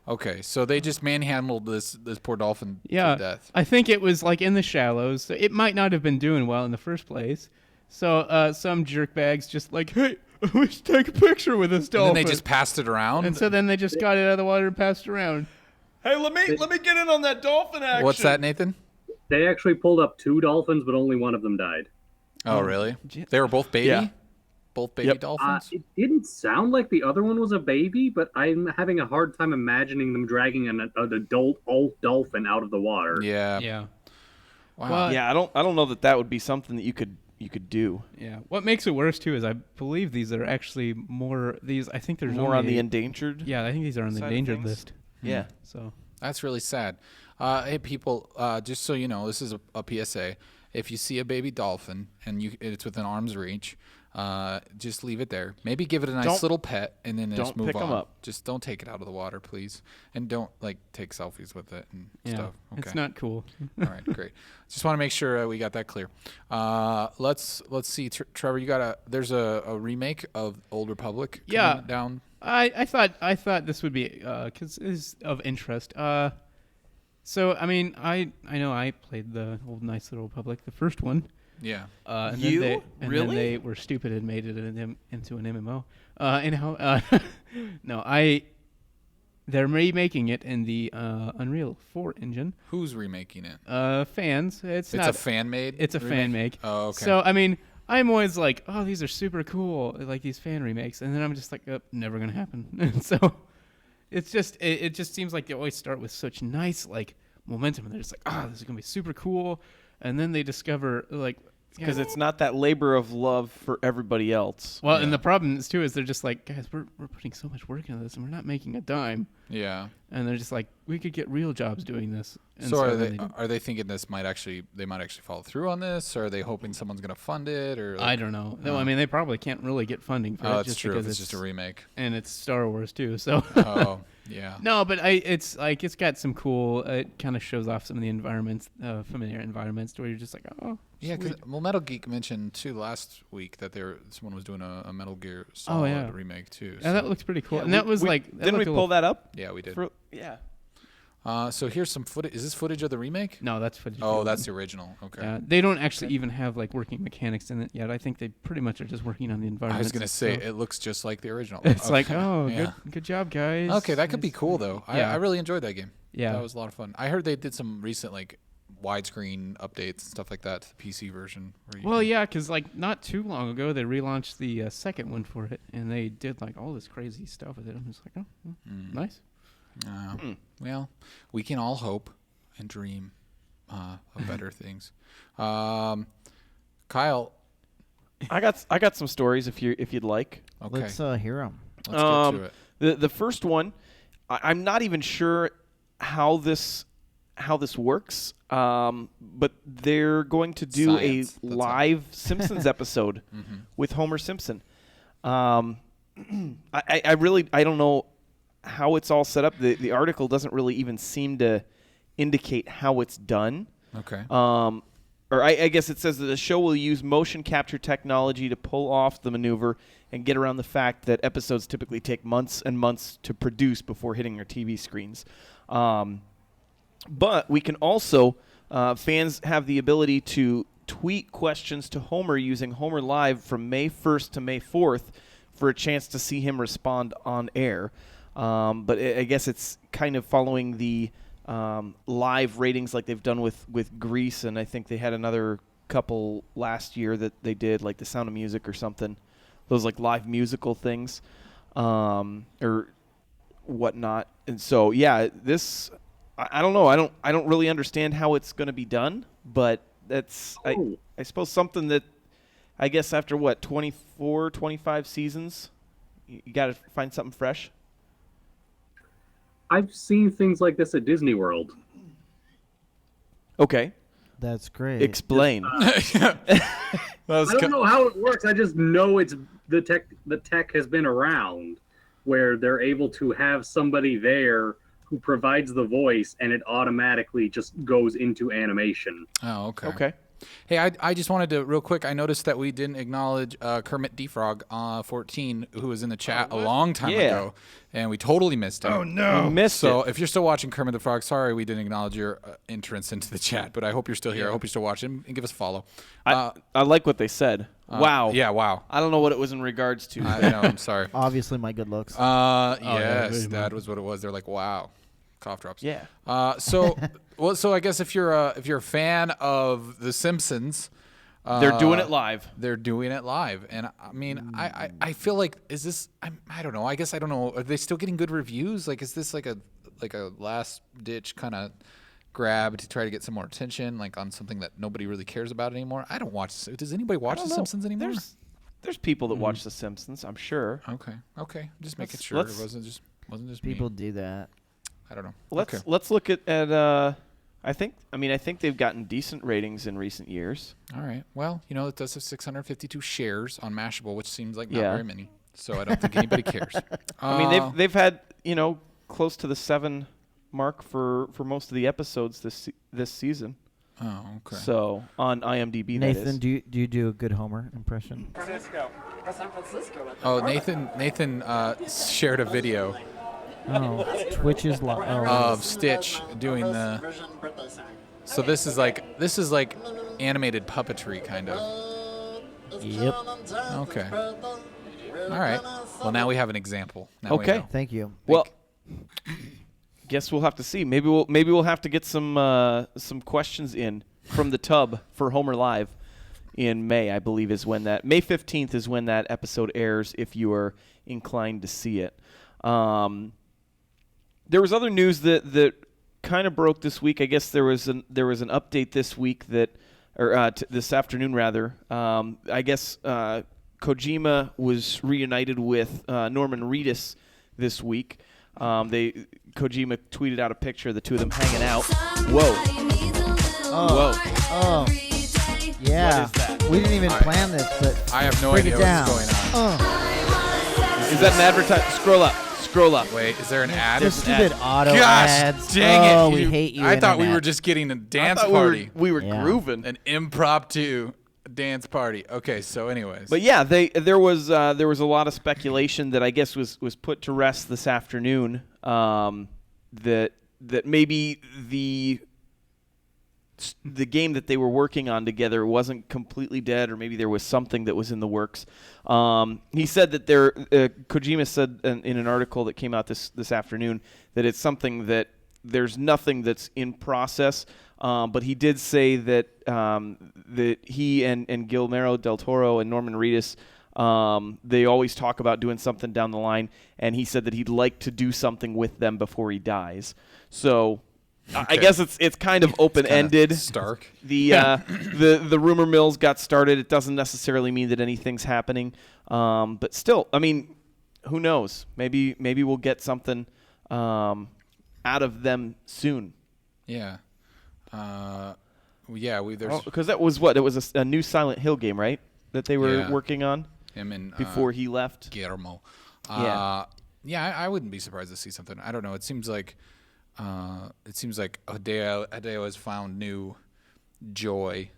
Okay, so they just manhandled this poor dolphin yeah. to death. I think it was like in the shallows. So it might not have been doing well in the first place. So some jerkbags just like, hey, we should take a picture with this And dolphin. then they just passed it around. And so then they just got it out of the water and passed it around. Hey, let me get in on that dolphin action. What's that, Nathan? They actually pulled up 2 dolphins, but only one of them died. Oh, really? They were both baby? Yeah. Both baby Yep. dolphins? It didn't sound like the other one was a baby, but I'm having a hard time imagining them dragging an adult dolphin out of the water. Yeah. Yeah. Wow. Well, Yeah, I don't know that would be something that you could do. Yeah. What makes it worse too is I believe these are actually more. I think there's More on only- the endangered. Yeah, I think these are on the side of endangered things. list. Yeah. So. That's really sad. Hey, people, just so you know, this is a PSA. If you see a baby dolphin and it's within arm's reach, just leave it there. Maybe give it a nice Don't- little pet and then just don't move pick 'em on. up. Just don't take it out of the water, please. And don't, take selfies with it and Yeah. stuff. Okay. It's not cool. All right, great. Just want to make sure we got that clear. Let's see. Trevor, there's a remake of Old Republic coming Yeah. down. I thought this would be because it's of interest. So I mean I know I played the old Knights of the Old Republic, the first one. Yeah. And You? Then then Really? they were stupid and made it into an MMO. Anyhow, no, they're remaking it in the Unreal 4 engine. Who's remaking it? Fans, it's It's not a fan made. It's a fan make. Oh, okay. So I mean, I'm always like, oh, these are super cool, like these fan remakes, and then I'm just like, oh, never gonna happen. And so it's just it just seems like they always start with such nice like momentum, and they're just like, oh, this is gonna be super cool, and then they discover like. Because it's not that labor of love for everybody else. Well, and the problem is too is they're just like, guys, we're putting so much work into this, and we're not making a dime. Yeah. And they're just like, we could get real jobs doing this. And So then are they thinking they might actually follow through on this, or are they hoping someone's gonna fund it, or? I don't know. No, I mean they probably can't really get funding for it. That's just true. Because It's just a remake. and it's Star Wars too. So. Oh yeah. No, but it's like it's got some cool. It kind of shows off some of the environments, familiar environments, to where you're just like, oh. Yeah, because sweet. Metal Geek mentioned too last week that someone was doing a Metal Gear Solid remake too. Yeah, that looks pretty cool. And that was Didn't we pull that up? Yeah, we did. Yeah. So here's some footage. Is this footage of the remake? No, that's footage. Oh, that's the original. Okay. Yeah, they don't actually even have like working mechanics in it yet. I think they pretty much are just working on the environment. I was gonna say it looks just like the original. It's like, Okay. oh, Yeah. good job, guys. Okay, that could be cool though. Yeah. I really enjoyed that game. Yeah. That was a lot of fun. I heard they did some recent like widescreen updates and stuff like that to the PC version. Well, yeah, because like not too long ago they relaunched the second one for it, and they did like all this crazy stuff with it. I'm just like, oh, nice. Well, we can all hope and dream of better things. Kyle, I got some stories if you'd like. okay, Let's hear them. let's get to it. The first one, I'm not even sure how this works, but they're going to do Science, that's a live Simpsons episode with Homer Simpson. I don't know how it's all set up. The article doesn't really even seem to indicate how it's done. Okay. Or I guess it says that the show will use motion capture technology to pull off the maneuver and get around the fact that episodes typically take months and months to produce before hitting our TV screens. But we can also, fans have the ability to tweet questions to Homer using Homer Live from May 1st to May 4th for a chance to see him respond on air. But I guess it's kind of following the live ratings like they've done with Grease, and I think they had another couple last year that they did, like The Sound of Music or something. Those like live musical things or whatnot. And so, yeah, this... I don't know. I don't really understand how it's going to be done, but that's I suppose something that I guess after 24, 25 seasons, you got to find something fresh. I've seen things like this at Disney World. Okay, That's great. explain. I don't know how it works. I just know it's the tech. The tech has been around where they're able to have somebody there who provides the voice, and it automatically just goes into animation. Oh, okay. Okay. Hey, I just wanted to real quick. I noticed that we didn't acknowledge Kermit Defrog 14, who was in the chat a long time ago, and we totally missed him. Oh no. You missed So it. if you're still watching Kermit the Frog, sorry we didn't acknowledge your entrance into the chat, but I hope you're still here. I hope you're still watching, and give us a follow. I like what they said. Wow. Yeah, wow. I don't know what it was in regards to. I know, I'm sorry. Obviously, my good looks. Yes, that was what it was. They're like, wow. Cough drops. Yeah. So I guess if you're a fan of The Simpsons, They're doing it live. They're doing it live, and I mean, I feel like is this? I don't know. I guess I don't know. Are they still getting good reviews? Like, is this like a last ditch kind of grab to try to get some more attention, like on something that nobody really cares about anymore? I don't watch. Does anybody watch The Simpsons anymore? There's people that watch The Simpsons, I'm sure. Okay. Just making sure it wasn't just People me. do that. I don't know. Let's look at I think they've gotten decent ratings in recent years. All right. Well, it does have 652 shares on Mashable, which seems like not Yeah. very many. So I don't think anybody cares. I mean, they've had close to the 7 mark for most of the episodes this season. Oh, okay. So on IMDb, that Nathan, is. do you do a good Homer impression? Oh, Nathan shared a video Oh, Twitch is live. of Stitch doing the. So this is like animated puppetry kind of. Yep. Okay. All right. Well, now we have an example. Now we Okay. know. Thank you. Well, guess we'll have to see. Maybe we'll have to get some questions in from the tub for Homer Live in May, I believe, is when that May 15th is when that episode airs. If you are inclined to see it, there was other news that kind of broke this week. I guess there was an update this week this afternoon rather. I guess Kojima was reunited with Norman Reedus this week. Kojima tweeted out a picture of the two of them hanging out. Whoa. Oh. Yeah. What is that? We didn't even plan this, but I have no break idea it down. what's going on. Is that an advertisement? Scroll up. Wait, is there an ad? The stupid auto Gosh, ads. dang it. Oh, we hate you. I thought we Internet. were just getting a dance I thought party. We were Yeah. grooving. An impromptu dance party. Okay, so anyways. But yeah, there was a lot of speculation that I guess was put to rest this afternoon. That maybe the game that they were working on together wasn't completely dead, or maybe there was something that was in the works. He said that Kojima said in an article that came out this afternoon that it's something that there's nothing that's in process. But he did say that that he and Guillermo del Toro and Norman Reedus, they always talk about doing something down the line, and he said that he'd like to do something with them before he dies. So I guess it's kind of open-ended. Stark. The rumor mills got started. It doesn't necessarily mean that anything's happening, but still, I mean, who knows? Maybe we'll get something out of them soon. Yeah. There's Because that was what? It was a new Silent Hill game, right? That they were working on him and before he left. Guillermo. Yeah. I wouldn't be surprised to see something. I don't know. It seems like Hideo has found new joy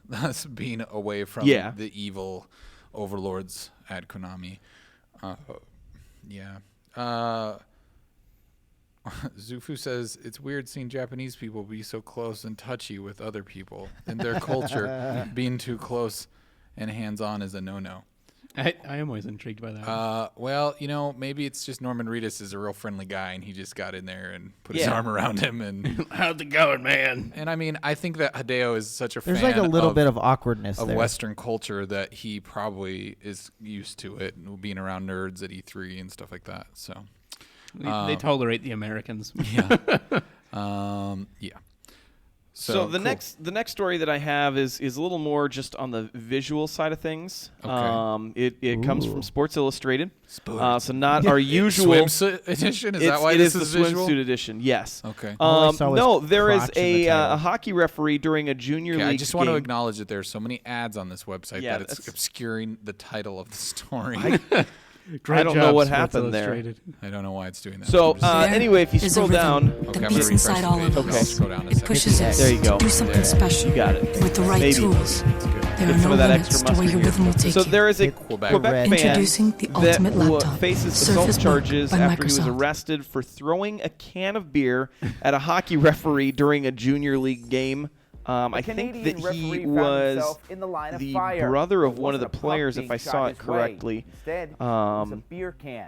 being away from the evil overlords at Konami. Zufu says it's weird seeing Japanese people be so close and touchy with other people. In their culture, being too close and hands-on is a no-no. I am always intrigued by that. Well, maybe it's just Norman Reedus is a real friendly guy, and he just got in there and put his arm around him. And How's it going, man? and I mean, I think that Hideo is such a There's fan like a little of, bit of awkwardness of there. Western culture that he probably is used to it, and being around nerds at E3 and stuff like that. So They tolerate the Americans. yeah. So the cool. next story that I have is a little more just on the visual side of things. Okay. It comes from Sports Illustrated. Sports. So not our usual swimsuit edition. Is that why it this is is the visual? swimsuit edition? Yes. Okay. All I saw was No, there is crotch in the title. a hockey referee during a junior league I just want to game. acknowledge that there are so many ads on this website Yeah, that it's that's- obscuring the title of the story. Great I don't job, know what Sports happened there. Illustrated. I don't know why it's doing that. So I'm just- anyway, if you There's scroll a rhythm down, okay, that I'm gonna beats refresh inside the all page. of I'll us. scroll down a It second. pushes us There you go. to do something There. special. You got it. With the right Maybe. tools, there Get are some no of that limits extra to where your mustard rhythm will take So you. there is a Quebec. Quebec fan Introducing the that ultimate laptop, faces Surface assault Book charges by after he was Microsoft. arrested for throwing a can of beer at a hockey referee during a junior league game. I think that he was the brother of one of the players, if I saw it correctly. Beer can.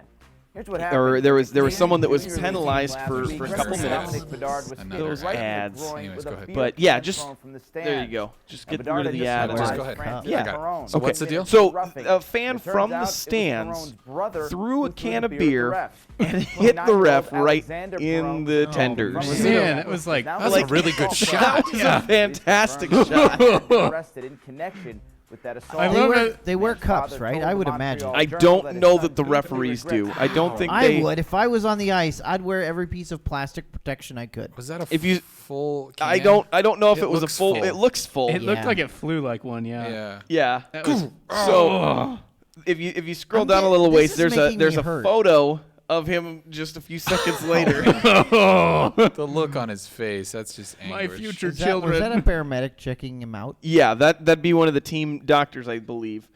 Here's what Or happened. there was someone that was Junior league penalized last for week. a couple Dominic minutes. Bedard was Another Those right in the ads. groin Anyways, with go a ahead. beer But yeah, can just thrown from the there you stands. go. Just And get Bedard rid of had the just ad. penalized Just go ahead. Francis Yeah. Perron. So what's the deal? So Roughing. a fan It turns from the out it was stands Perron's brother threw who a can of the beer ref. and hit the 29-year-old ref right Alexander in Perron the from tenders. the Man, it was like Now That's like- a really good That shot. That was a fantastic shot. arrested in connection with that assault. I love it. They wear cups, right? I would imagine. I don't know that the referees do. I don't think I they. would. If I was on the ice, I'd wear every piece of plastic protection I could. Was that a If you- full can? I don't know if It it was a looks full. full. It looks full. It looked Yeah. like it flew like one, yeah. Yeah. Yeah. That was, So if you scroll I'm down a getting- little this ways, is there's making a me hurt. photo of him just a few seconds later. The look on his face, that's just my anguish. future Was that children. a paramedic checking him out? Yeah, that'd be one of the team doctors, I believe,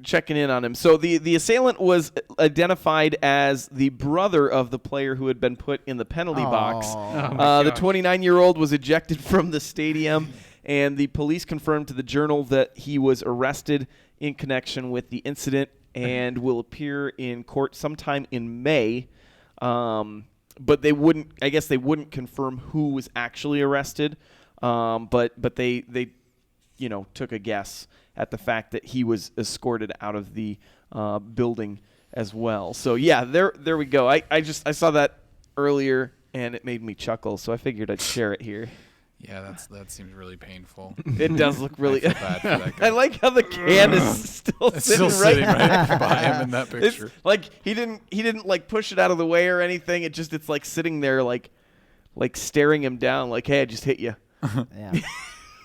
checking in on him. So the assailant was identified as the brother of the player who had been put in the penalty box. Oh my The gosh. 29-year-old was ejected from the stadium, and the police confirmed to the Journal that he was arrested in connection with the incident and will appear in court sometime in May. But they wouldn't. I guess they wouldn't confirm who was actually arrested. But they took a guess at the fact that he was escorted out of the building as well. So yeah, there we go. I saw that earlier and it made me chuckle, so I figured I'd share it here. Yeah, that seems really painful. It does look really. I feel bad for that guy. I like how the can is still sitting right by him in that picture. It's like he didn't like push it out of the way or anything. It's like sitting there like staring him down like, hey, I just hit you. Yeah,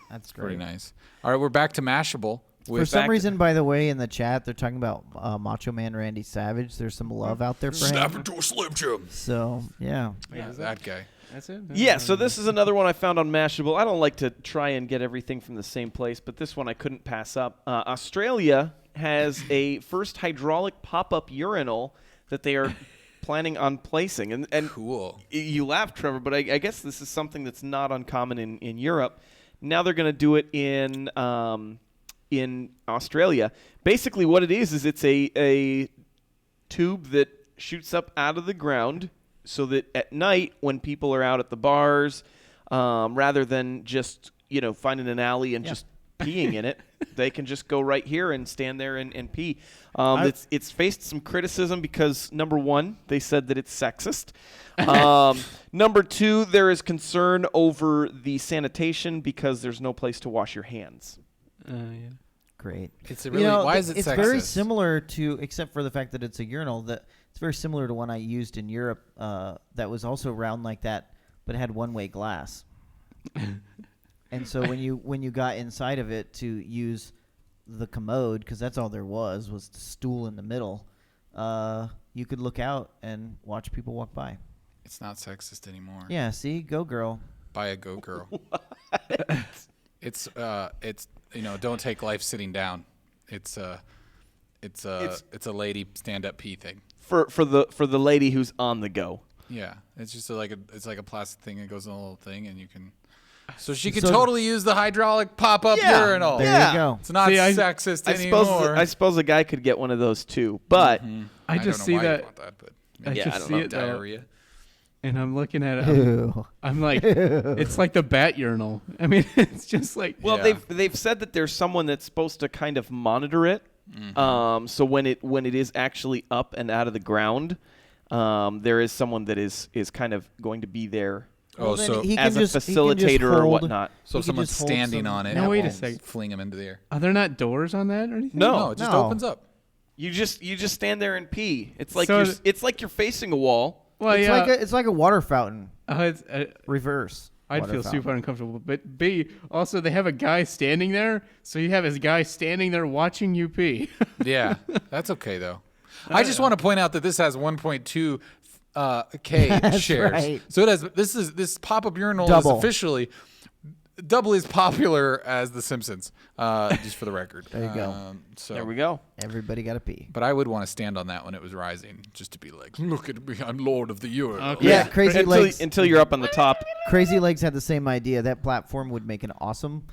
that's great. Pretty nice. All right, we're back to Mashable. For some reason, by the way, in the chat, they're talking about Macho Man Randy Savage. There's some love out there for Snap him. into a Slim Jim. So, yeah. Yeah, that guy. That's it. Yeah, so this is another one I found on Mashable. I don't like to try and get everything from the same place, but this one I couldn't pass up. Australia has a first hydraulic pop-up urinal that they are planning on placing. And cool. You laugh, Trevor, but I guess this is something that's not uncommon in Europe. Now they're going to do it in Australia. Basically what it is it's a tube that shoots up out of the ground so that at night when people are out at the bars, rather than just, finding an alley and just peeing in it, they can just go right here and stand there and pee. It's faced some criticism because, number one, they said that it's sexist. Number two, there is concern over the sanitation because there's no place to wash your hands. Yeah. Great. It's really why is it it's sexist? very similar to, except for the fact that it's a urinal, that it's very similar to one I used in Europe that was also round like that, but it had one-way glass. And so when you got inside of it to use the commode, because that's all there was the stool in the middle, you could look out and watch people walk by. It's not sexist anymore. Yeah, see? Go girl. Buy a Go Girl. It's don't take life sitting down. It's a lady stand-up pee thing. For the lady who's on the go. Yeah, it's just like a plastic thing that goes in a little thing, and you can. So she could totally use the hydraulic pop-up urinal. There you go. It's not sexist anymore. I suppose a guy could get one of those too, but I just see that. I just see it diarrhea. And I'm looking at it. Ew. I'm like, it's like the bat urinal. I mean, it's just like. Well, they've said that there's someone that's supposed to kind of monitor it. So when it is actually up and out of the ground, there is someone that is kind of going to be there. Oh, so as a facilitator or whatnot. So if someone's standing on it, no, wait a second. Fling them into the air. Are there not doors on that or anything? No, it just opens up. You just stand there and pee. It's like So it's like you're facing a wall. Well, It's like a water fountain. It's, Reverse. I'd feel super uncomfortable. But B, also they have a guy standing there, so you have this guy standing there watching you pee. Yeah, that's okay though. I just want to point out that this has 1.2 K shares. Right. So it has this pop-up urinal Double. is officially double as popular as The Simpsons. Just for the record. There you go. So There we go. Everybody got to pee. But I would want to stand on that when it was rising, just to be like, look at me, I'm Lord of the Urinal. Okay. Yeah, Crazy Legs. Until you're up on the top. Crazy Legs had the same idea. That platform would make an awesome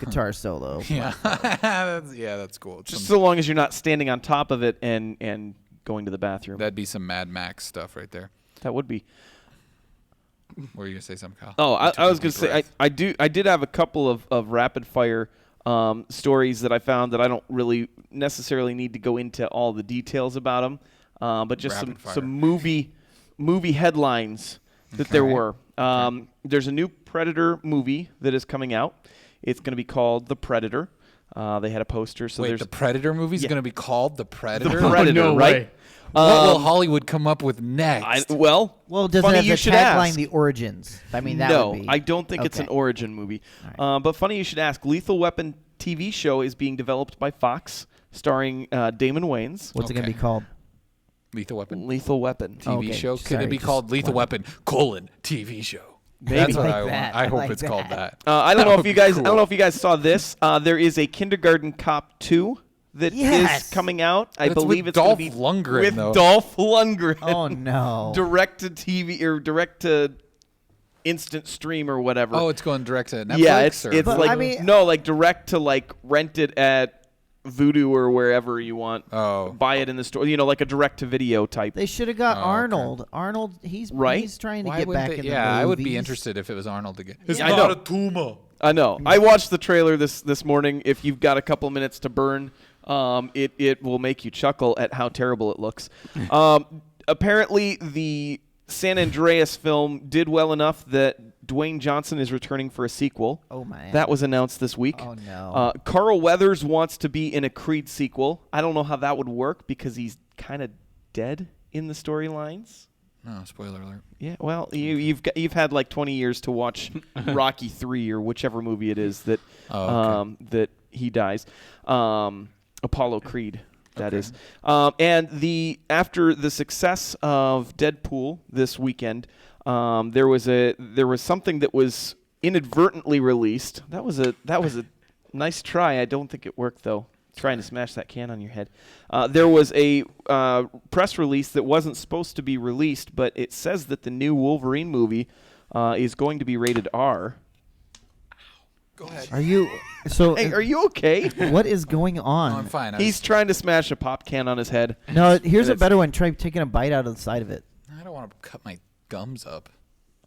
guitar solo. Yeah, that's cool. Just so long as you're not standing on top of it and going to the bathroom. That'd be some Mad Max stuff right there. That would be. Were you gonna say something, Kyle? Oh, I was gonna say I did have a couple of rapid fire stories that I found that I don't really necessarily need to go into all the details about them, but just some movie headlines that there were. There's a new Predator movie that is coming out. It's going to be called The Predator. They had a poster. So Wait, the Predator movie is going to be called The Predator? The Predator, no right? way. What will Hollywood come up with next? Well, does funny it have you the should tagline ask. The Origins? I mean, that No, would be. I don't think it's an origin movie. But funny you should ask. Lethal Weapon TV show is being developed by Fox, starring Damon Wayans. What's it going to be called? Lethal Weapon Lethal Weapon TV show? Could Sorry, it be just called Lethal wondering. Weapon: TV show? Maybe. That's what Like I want. that. I I hope like it's called that. that. I don't know if you guys. cool. I don't know if you guys saw this. There is a Kindergarten Cop 2 that is Yes. coming out. I It's believe with it's going to Dolph be Lundgren, with though. Dolph Lundgren. Oh, no. Direct to TV or direct to instant stream or whatever. Oh, it's going direct to Netflix? yeah, it's or? But, like I mean- no, like direct to like rent it at Vudu or wherever you want. Oh. Buy it in the store. Like a direct to video type. They should have got okay. Arnold. Arnold, he's Right? He's trying to Why get wouldn't back they- in the yeah, I would be movies. interested if it was Arnold again. It's not a tumor. I know. I watched the trailer this morning. If you've got a couple minutes to burn, it will make you chuckle at how terrible it looks. Apparently, the San Andreas film did well enough that Dwayne Johnson is returning for a sequel. Oh, man. That was announced this week. Oh, no. Carl Weathers wants to be in a Creed sequel. I don't know how that would work because he's kind of dead in the storylines. No, spoiler alert. Yeah, well, you've had like 20 years to watch Rocky 3 or whichever movie it is that that he dies. Apollo Creed, that is. And after the success of Deadpool this weekend, there was something that was inadvertently released. That was a nice try. I don't think it worked though. Trying to smash that can on your head. There was a press release that wasn't supposed to be released, but it says that the new Wolverine movie is going to be rated R. Go ahead. Are you Hey, are you okay? What is going on? No, I'm fine. He's trying to smash a pop can on his head. No, here's a better one. Try taking a bite out of the side of it. I don't want to cut my gums up.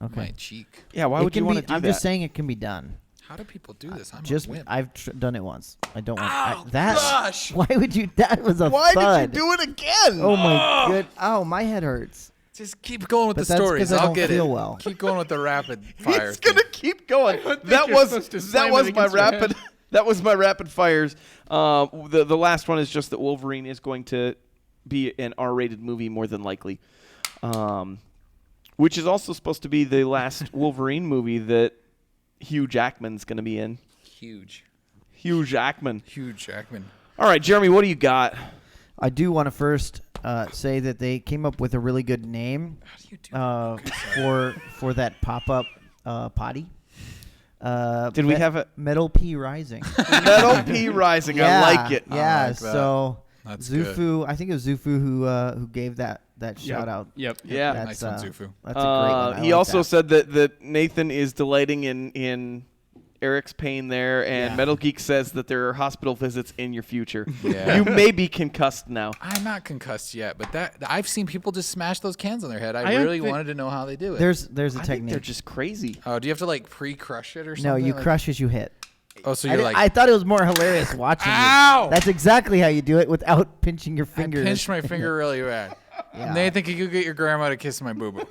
Okay. My cheek. Yeah, why It would can you want to be- do I'm that? just saying it can be done. How do people do this? I'm Just a wimp. I've done it once. I don't want Ow, that. gosh. Why would you? That was a Why thud. did you do it again? Oh my good. Oh, my head hurts. Just keep going with But the that's stories. 'cause I I'll don't get feel it. well. Keep going with the rapid fire. He's gonna keep going. That you're supposed to slam it was my against your head. rapid. That was my rapid fires. The last one is just that Wolverine is going to be an R-rated movie more than likely, which is also supposed to be the last Wolverine movie that Hugh Jackman's going to be in. Huge. Hugh Jackman. Huge Jackman. All right, Jeremy, what do you got? I do want to first say that they came up with a really good name How do you do for that pop-up potty. Did we have a Metal P Rising? Metal P Rising? I like it. Yeah. I like that. So That's Zufu, I think it was Zufu who gave that shout out. Yep. Yeah. That's, Nice one, Zufu. That's a great one. I He like also that. said that Nathan is delighting in Eric's pain there, and Yeah. Metal Geek says that there are hospital visits in your future. Yeah. You may be concussed now. I'm not concussed yet, but I've seen people just smash those cans on their head. I I really think- wanted to know how they do it. There's a I think technique. they're just crazy. Oh, do you have to like pre-crush it or No, something? you Like- crush as you hit. Oh, so I, you're did- like, I thought it was more hilarious watching Ow! it. That's exactly how you do it without pinching your I finger. pinched my finger really bad. Yeah. Nathan, can you get your grandma to kiss my boo-boo?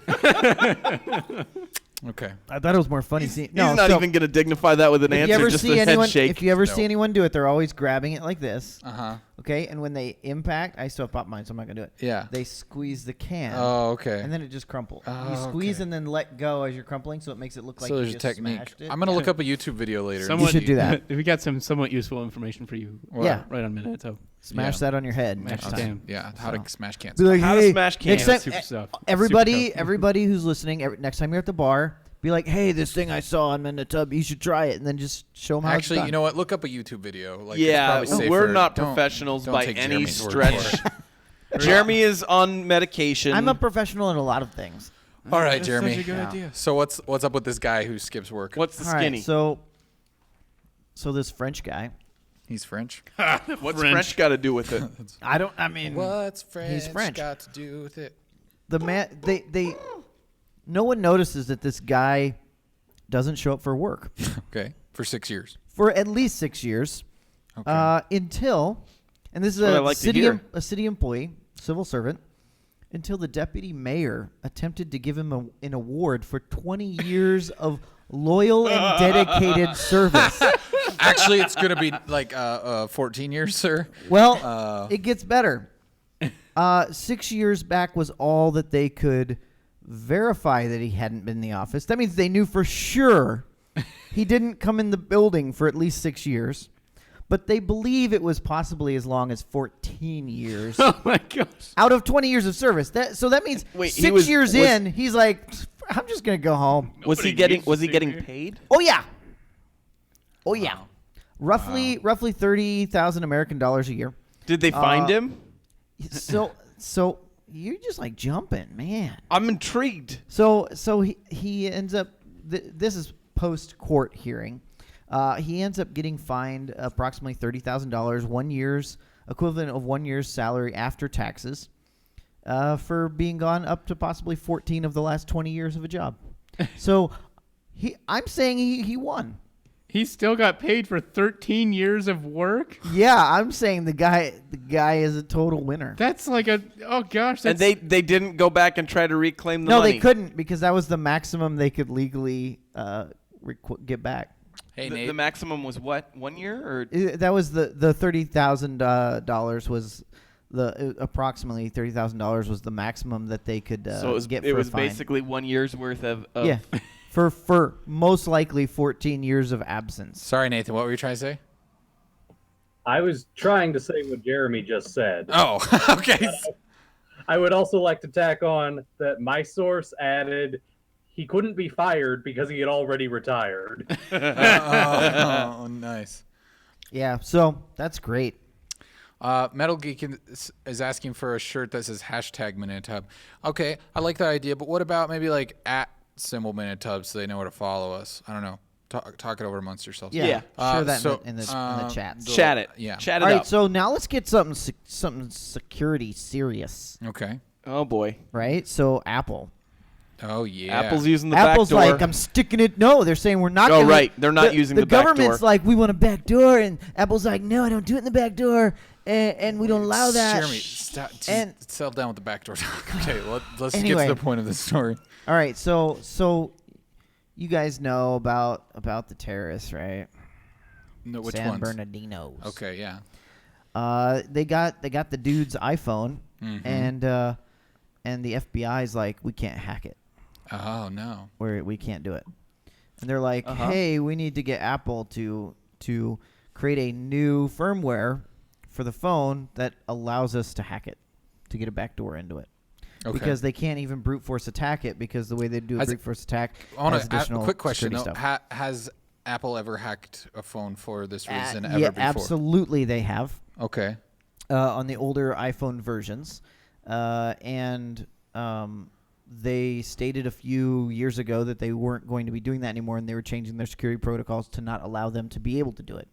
Okay. I thought it was more funny. Seeing, He's not even going to dignify that with an If answer, you ever just see a head anyone, shake. if you ever see No. anyone do it, they're always grabbing it like this. Uh-huh. Okay, and when they impact, I still have pop mine, so I'm not gonna do it. Yeah. They squeeze the can. Oh, okay. And then it just crumples. Oh, You squeeze okay. and then let go as you're crumpling, so it makes it look like So you there's a just technique. smashed it. I'm going to look up a YouTube video later. You should do that. We got some somewhat useful information for you. Yeah. Right on minute. So Smash Yeah. that on your head Smash next the time. can. Yeah, how to smash cans. Be like, How to hey, smash next cans. time, Super stuff. everybody, Super everybody who's listening, next time you're at the bar, be like, hey, this thing I saw on in the tub, you should try it, and then just show them how Actually, it's done. you know what? Look up a YouTube video. Like, Yeah, it's probably we're safer. not Don't- professionals don't by take any Jeremy's word stretch. for it. Jeremy is on medication. I'm a professional in a lot of things. All right, That's Jeremy. such a good idea. So what's up with this guy who skips work? What's the All right, skinny? so this French guy, He's French. What's French got to do with it? I mean, What's French? French. Got to do with it? the man, no one notices that this guy doesn't show up for work Okay, for 6 years. for at least 6 years, Okay. until, and this is what I a like to hear. city employee, civil servant, until the deputy mayor attempted to give him an award for 20 years of loyal and dedicated service. Actually, it's gonna be like 14 years, sir. Well, it gets better. 6 years back was all that they could verify that he hadn't been in the office. That means they knew for sure he didn't come in the building for at least 6 years. But they believe it was possibly as long as 14 years Oh my gosh. out of 20 years of service. So that means Wait, he 6 was- years was- in, he's like, I'm just going to go home. Was he Nobody getting needs was he to getting see me. paid? Oh, yeah. Oh, yeah. Roughly 30,000 American dollars a year. Did they find him? So you're just like jumping, man. I'm intrigued. So he ends up. This is post court hearing. He ends up getting fined approximately $30,000, 1 year's equivalent of 1 year's salary after taxes, for being gone up to possibly 14 of the last 20 years of a job. So I'm saying he won. He still got paid for 13 years of work. Yeah, I'm saying the guy is a total winner. That's like oh gosh. And they didn't go back and try to reclaim the No, money. they couldn't because that was the maximum they could legally get back. Hey, The Nate. maximum was what? 1 year or? That was the $30,000 was approximately $30,000 was the maximum that they could So get it for was a fine. basically 1 year's worth of Yeah, for most likely 14 years of absence. Sorry, Nathan. What were you trying to say? I was trying to say what Jeremy just said. Oh, okay. I would also like to tack on that my source added he couldn't be fired because he had already retired. Oh, nice. Yeah, so that's great. Metal Geek is asking for a shirt that says #Minutub. Okay, I like that idea, but what about maybe like @Minutub so they know where to follow us? I don't know. Talk it over amongst yourselves. Yeah, share that so, in the chat. Chat it. Yeah. Chat it All right, up. so now let's get something security serious, Okay. Oh boy. right? So Apple. Oh yeah. Apple's using the Apple's back door. like, I'm sticking it. No, they're saying we're not. Oh, gonna, right. They're not using the back government's door. like, we want a back door, and Apple's like, no, I don't do it in the back door, and we don't allow that. Jeremy, stop. Just And- settle down with the backdoor talk. Okay, let's get Anyway. to the point of the story. All right, so you guys know about the terrorists, right? No, which San ones? Bernardinos. Okay, yeah. They got the dude's iPhone, Mm-hmm. and the FBI's like, we can't hack it. Oh no. We can't do it. And they're like, Uh-huh. hey, we need to get Apple to create a new firmware for the phone that allows us to hack it, to get a backdoor into it. Okay. Because they can't even brute force attack it because the way they do a Has- brute force attack I want has to ask a additional quick question. security Though. stuff. Has Apple ever hacked a phone for this reason ever Yeah, before? absolutely they have. Okay. On the older iPhone versions. And they stated a few years ago that they weren't going to be doing that anymore, and they were changing their security protocols to not allow them to be able to do it.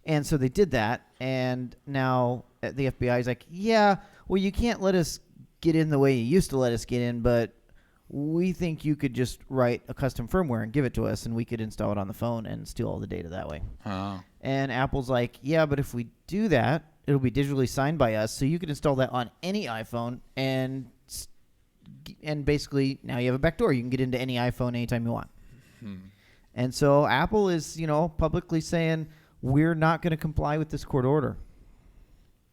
And so they did that, and now the FBI is like, yeah, well, you can't let us get in the way you used to let us get in, but we think you could just write a custom firmware and give it to us, and we could install it on the phone and steal all the data that way. Oh. And Apple's like, yeah, but if we do that, it'll be digitally signed by us, so you can install that on any iPhone, and basically now you have a backdoor. You can get into any iPhone anytime you want. And so Apple is, publicly saying we're not going to comply with this court order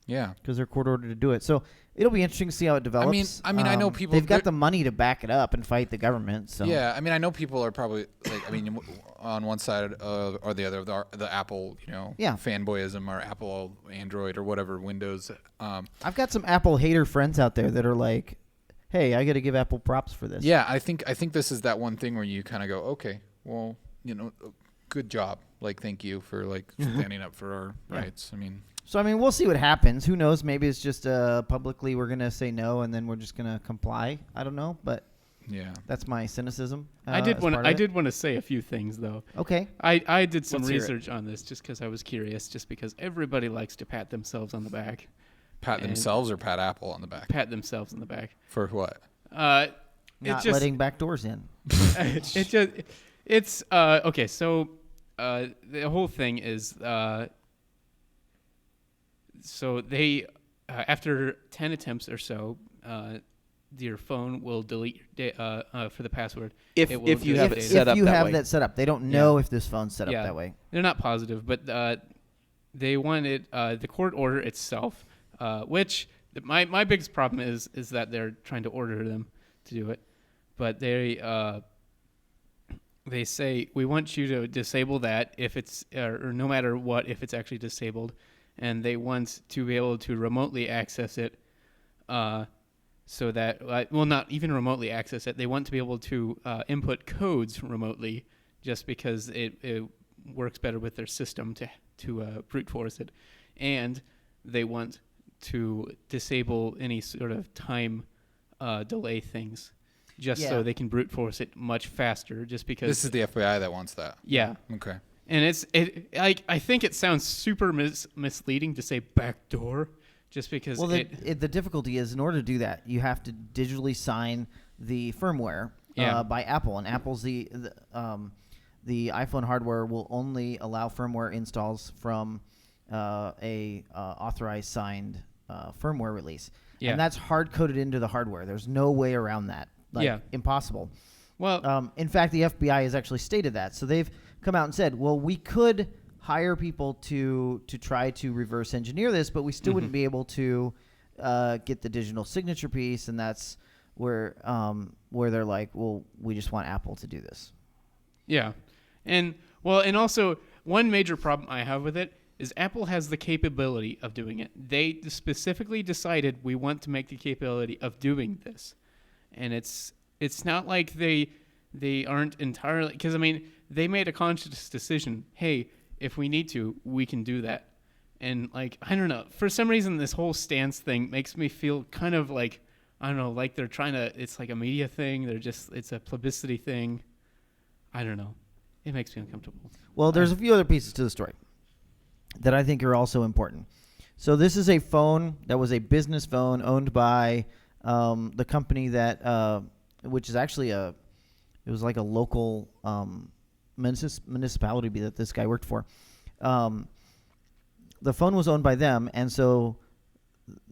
Yeah. because they're court ordered to do it. So it'll be interesting to see how it develops. I mean, I know people- they've got they're- the money to back it up and fight the government. So Yeah, I mean, I know people are probably like, I mean, on one side or the other, the Apple, Yeah. fanboyism or Apple, Android or whatever, Windows. I've got some Apple hater friends out there that are like, hey, I got to give Apple props for this. Yeah, I think this is that one thing where you kind of go, okay, well, good job, like thank you for like standing up for our rights. I mean, So, we'll see what happens. Who knows? Maybe it's just publicly we're going to say no, and then we're just going to comply. I don't know, but yeah. that's my cynicism. I did want to say a few things though. Okay. I did some Let's hear it. research on this just because I was curious, just because everybody likes to pat themselves on the back. Pat And- themselves or pat Apple on the back? Pat themselves on the back. For what? Not just letting back doors in. it's okay. So the whole thing is so they after 10 attempts or so, your phone will delete for the password If it will you delete have data. it set If up you that have way. that set up, they don't know if this phone's set up that way. They're not positive, but they wanted the court order itself, which my biggest problem is that they're trying to order them to do it, but they say we want you to disable that if it's or no matter what if it's actually disabled, and they want to be able to remotely access it, so that well not even remotely access it. They want to be able to input codes remotely, just because it works better with their system to brute force it, and they want to disable any sort of time delay things, just so they can brute force it much faster. Just because This is the FBI that wants that. yeah, Okay. and I think it sounds super misleading to say backdoor, just because Well, the difficulty is in order to do that, you have to digitally sign the firmware by Apple, and Apple's the iPhone hardware will only allow firmware installs from a authorized signed firmware release. Yeah. And that's hard-coded into the hardware. There's no way around that. Impossible. Well, in fact, the FBI has actually stated that. So they've come out and said, well, we could hire people to try to reverse engineer this, but we still wouldn't be able to get the digital signature piece, and that's where they're like, well, we just want Apple to do this. yeah. And also one major problem I have with it is Apple has the capability of doing it. They specifically decided we want to make the capability of doing this. And it's not like they aren't entirely, because I mean, they made a conscious decision, hey, if we need to, we can do that. And like, I don't know, for some reason this whole stance thing makes me feel kind of like, I don't know, like they're trying to, it's like a media thing, it's a publicity thing. I don't know. It makes me uncomfortable. Well, there's a few other pieces to the story that I think are also important. So this is a phone that was a business phone owned by the company that, which is actually it was like a local municipality that this guy worked for. The phone was owned by them, and so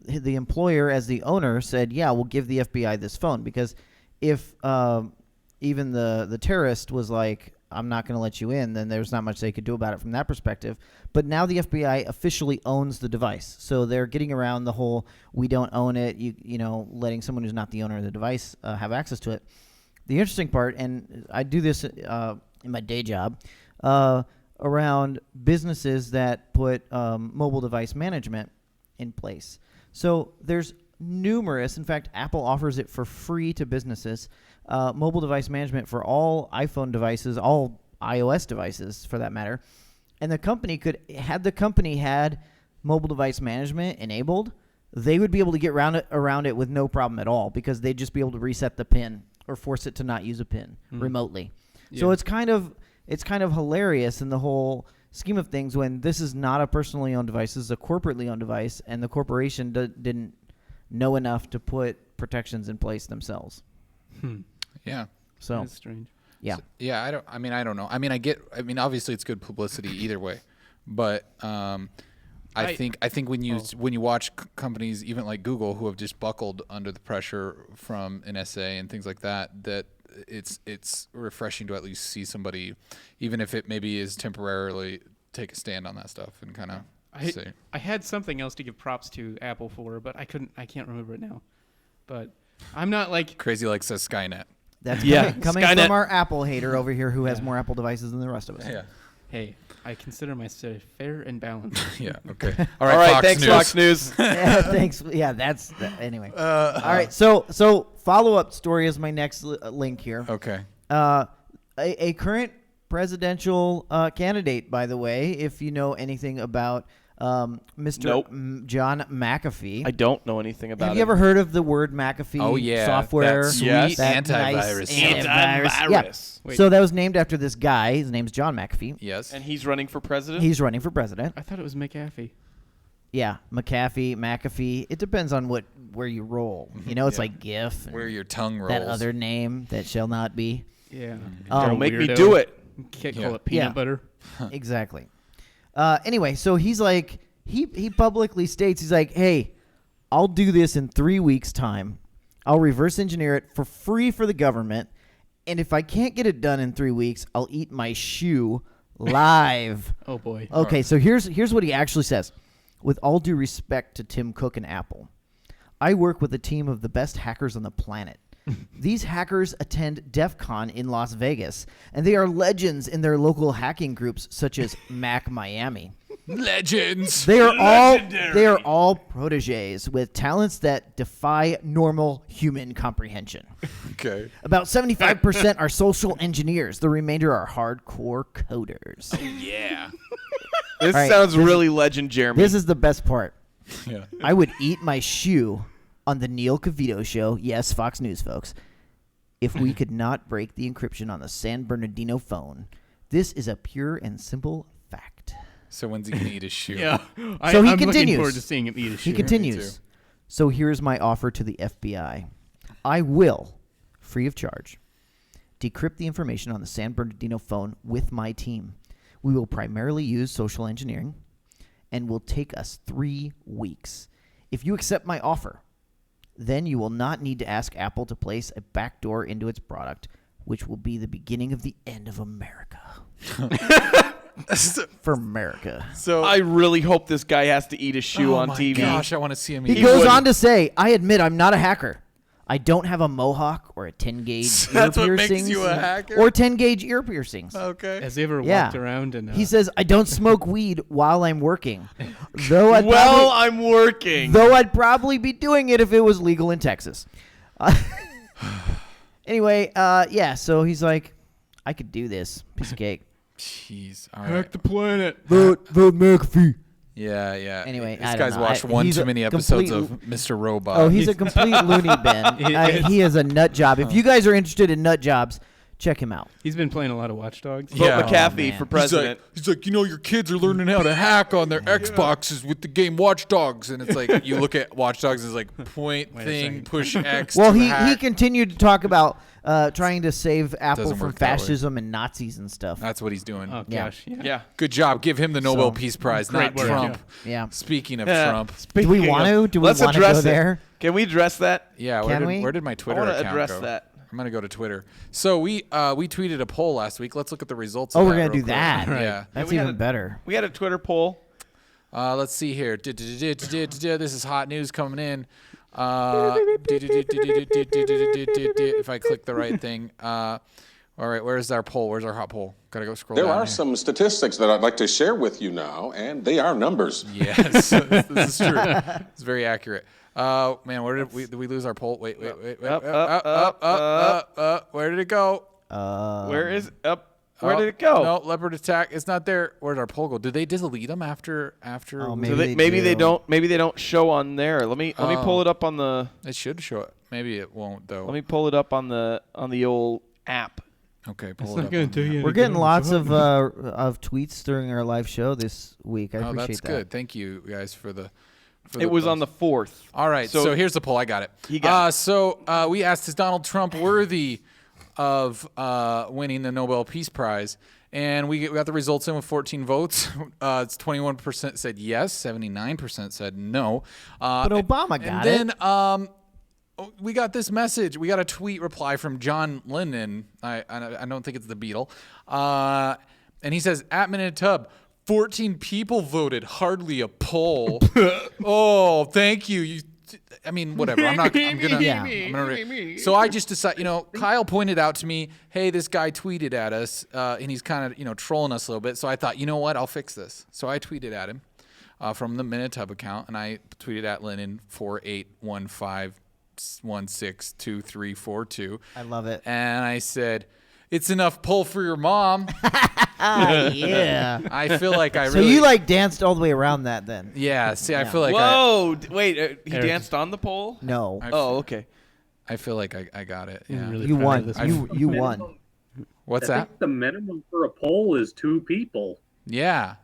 the employer, as the owner, said, yeah, we'll give the FBI this phone, because if even the terrorist was like, I'm not going to let you in, then there's not much they could do about it from that perspective. But now the FBI officially owns the device. So they're getting around the whole, we don't own it, you know, letting someone who's not the owner of the device have access to it. The interesting part, and I do this in my day job, around businesses that put mobile device management in place. So there's numerous, in fact, Apple offers it for free to businesses, mobile device management for all iPhone devices, all iOS devices for that matter. And the company had the company had mobile device management enabled, they would be able to get around it with no problem at all, because they'd just be able to reset the PIN or force it to not use a PIN remotely. Yeah. So it's kind of hilarious in the whole scheme of things when this is not a personally owned device, this is a corporately owned device, and the corporation didn't know enough to put protections in place themselves. Yeah. So that's strange. Yeah. So, yeah. I don't know. I mean, obviously it's good publicity either way, but I think when you watch companies even like Google who have just buckled under the pressure from NSA and things like that, it's refreshing to at least see somebody, even if it maybe is temporarily, take a stand on that stuff and kind of say. I had something else to give props to Apple for, but I can't remember it now. But I'm not like Crazy Like says Skynet. That's coming Skynet. from our Apple hater over here who has more Apple devices than the rest of us. Yeah. Hey, I consider myself fair and balanced. Yeah. Okay. All right, thanks, Fox News. Yeah, thanks. Yeah, anyway. All right. So follow-up story is my next link here. Okay. A current presidential candidate, by the way, if you know anything about Mr. John McAfee. I don't know anything about it. Have you ever heard of the word McAfee? Oh, yeah. Software. That sweet antivirus. Nice Yeah. So that was named after this guy. His name's John McAfee. Yes. And he's running for president? He's running for president. I thought it was McAfee. Yeah, McAfee. It depends on where you roll. You know, it's like GIF. Where your tongue rolls. That other name that shall not be. Yeah. Don't make me do it. Can't call it peanut butter. Exactly. Anyway, so he's like, he publicly states, he's like, hey, I'll do this in 3 weeks' time. I'll reverse engineer it for free for the government. And if I can't get it done in 3 weeks, I'll eat my shoe live. Oh, boy. Okay, so here's what he actually says. With all due respect to Tim Cook and Apple, I work with a team of the best hackers on the planet. These hackers attend DEF CON in Las Vegas, and they are legends in their local hacking groups such as Mac Miami. Legends. They are all proteges with talents that defy normal human comprehension. Okay. About 75% are social engineers. The remainder are hardcore coders. Yeah. This All right, sounds really legend, Jeremy. This is the best part. Yeah. I would eat my shoe on the Neil Cavito show. Yes, Fox News, folks. If we could not break the encryption on the San Bernardino phone, this is a pure and simple fact. So when's he going to eat his shoe? Yeah. So he I'm continues. looking forward to seeing him eat a shoe. He continues. So here's my offer to the FBI. I will, free of charge, decrypt the information on the San Bernardino phone with my team. We will primarily use social engineering and will take us 3 weeks. If you accept my offer, then you will not need to ask Apple to place a backdoor into its product, which will be the beginning of the end of America. For America. So I really hope this guy has to eat a shoe on TV. Gosh, I want to see him. He goes on to say, I admit I'm not a hacker. I don't have a mohawk or a 10-gauge ear That's what piercings. makes you a hacker? Or 10-gauge ear piercings. Okay. Has he ever Yeah. walked around and He says, I don't smoke weed while I'm working. Though I'm working. Though I'd probably be doing it if it was legal in Texas. Anyway, yeah, so he's like, I could do this. Piece of cake. Jeez. All hack right. the planet? Vote McAfee. Yeah, yeah. Anyway, this I don't guy's know. watched I- one he's too a many episodes complete- of Mr. Robot. Oh, he's a complete loony bin. He is a nut job. If you guys are interested in nut jobs, check him out. He's been playing a lot of Watch Dogs. Vote Yeah. McAfee man. for president. He's like, your kids are learning how to hack on their Xboxes with the game Watch Dogs, and it's like you look at Watch Dogs, and it's like point Wait a thing, second. push X. Well, to he hack. continued to talk about trying to save Apple Doesn't from work that way. fascism and Nazis and stuff. That's what he's doing. Oh Yeah. gosh. Yeah. Yeah. Good job. Give him the Nobel So, Peace Prize, great not work, Trump. Yeah. Speaking of Yeah. Trump, Do we Speaking want of- to? Do we Let's want to address go it. there? Can we address that? yeah. Can we? Where did my Twitter I want to account address go? that. I'm gonna go to Twitter. So we tweeted a poll last week. Let's look at the results. Oh, of we're that gonna real do quick. that. Yeah. That's we had even a- better. We had a Twitter poll. Let's see here. This is hot news coming in. If I click the right thing. All right, where's our poll? Where's our hot poll? Gotta go scroll There down are here. some statistics that I'd like to share with you now, and they are numbers. Yes, this is true. It's very accurate. Man, where did we lose our poll? Wait. Up. Where did it go? Where is up? Where did it go? No, leopard attack. It's not there. Where did our poll go? Did they delete them after? Oh, we- So Maybe maybe they they do. don't. Maybe they don't show on there. Let me pull it up on the. It should show it. Maybe it won't though. Let me pull it up on the old app. Okay, It's pull it not up. gonna on do there. you. We're any getting good. lots of tweets during our live show this week. I Oh, appreciate that's that. good. Thank you guys for the. It was on the 4th. All right, so here's the poll. I got it. He got it. So we asked, is Donald Trump worthy of winning the Nobel Peace Prize? And we got the results in with 14 votes. It's 21% said yes, 79% said no. But Obama got and then we got this message. We got a tweet reply from John Lennon. I don't think it's the Beatle. And he says, at Minute Tub, 14 people voted, hardly a poll. Oh, thank you. I mean, whatever. I'm gonna. Yeah. I'm gonna. So I just decided. Kyle pointed out to me, hey, this guy tweeted at us, and he's kind of trolling us a little bit. So I thought, you know what? I'll fix this. So I tweeted at him from the Minute Tub account, and I tweeted at Lennon 4815162342. I love it. And I said, it's enough pull for your mom. Yeah. I feel like I So really. you danced all the way around that then? Yeah. See, I feel like Whoa! Wait, he Eric. danced on the pole? No. Oh, okay. I feel like I got it. Yeah. really You proud won. of this You won. What's I that? think the minimum for a poll is 2 people. Yeah.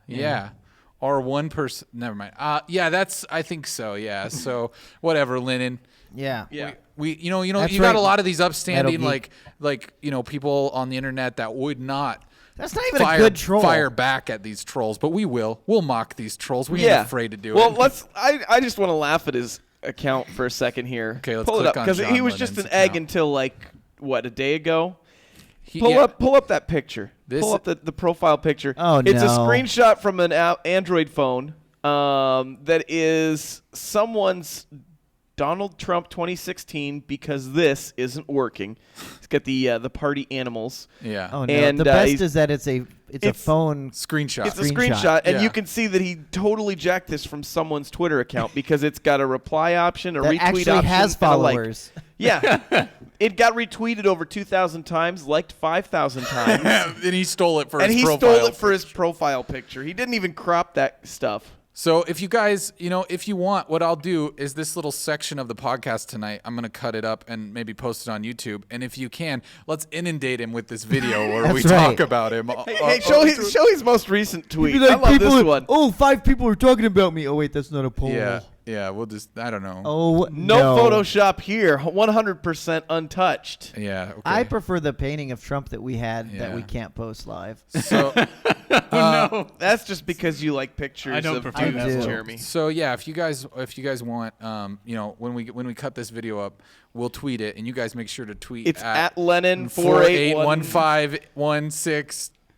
Or one person. Never mind. Yeah, I think so. Yeah. So whatever, Lennon. Yeah. Yeah. We you That's got right. a lot of these upstanding Metal like people on the internet that would not That's not even a good troll. fire back at these trolls, but we will. We'll mock these trolls. We Yeah. ain't afraid to do Well, it. I just want to laugh at his account for a second here. Okay, let's pull it click up on because John he was just an Lennon's egg account. until a day ago. He- Pull yeah. up that picture. This- Pull up the profile picture. Oh, It's a no. screenshot from an Android phone that is someone's Donald Trump 2016 because this isn't working. It's got the party animals. Yeah. Oh no. And, the best he's- is that it's a phone. Screenshot. It's a Screenshot. screenshot, and Yeah. you can see that he totally jacked this from someone's Twitter account because it's got a reply option, a That retweet actually option, has and a like. followers. Yeah. It got retweeted over 2,000 times, liked 5,000 times, and he stole it for and his he profile. stole it for his profile picture. He didn't even crop that stuff. So if you guys, if you want, what I'll do is this little section of the podcast tonight, I'm going to cut it up and maybe post it on YouTube. And if you can, let's inundate him with this video where we That's right. talk about him. Hey, show his most recent tweet. I love this one. Oh, 5 people are talking about me. Oh wait, that's not a poll. Yeah. Yeah, we'll just. I don't know. Oh No Photoshop here. 100% untouched. Yeah. Okay. I prefer the painting of Trump that we had that we Yeah. can't post live. So. No. That's just because you like pictures I don't of prefer that. dudes, I do. Jeremy. So yeah, if you guys want, when we cut this video up, we'll tweet it, and you guys make sure to tweet. It's at Lennon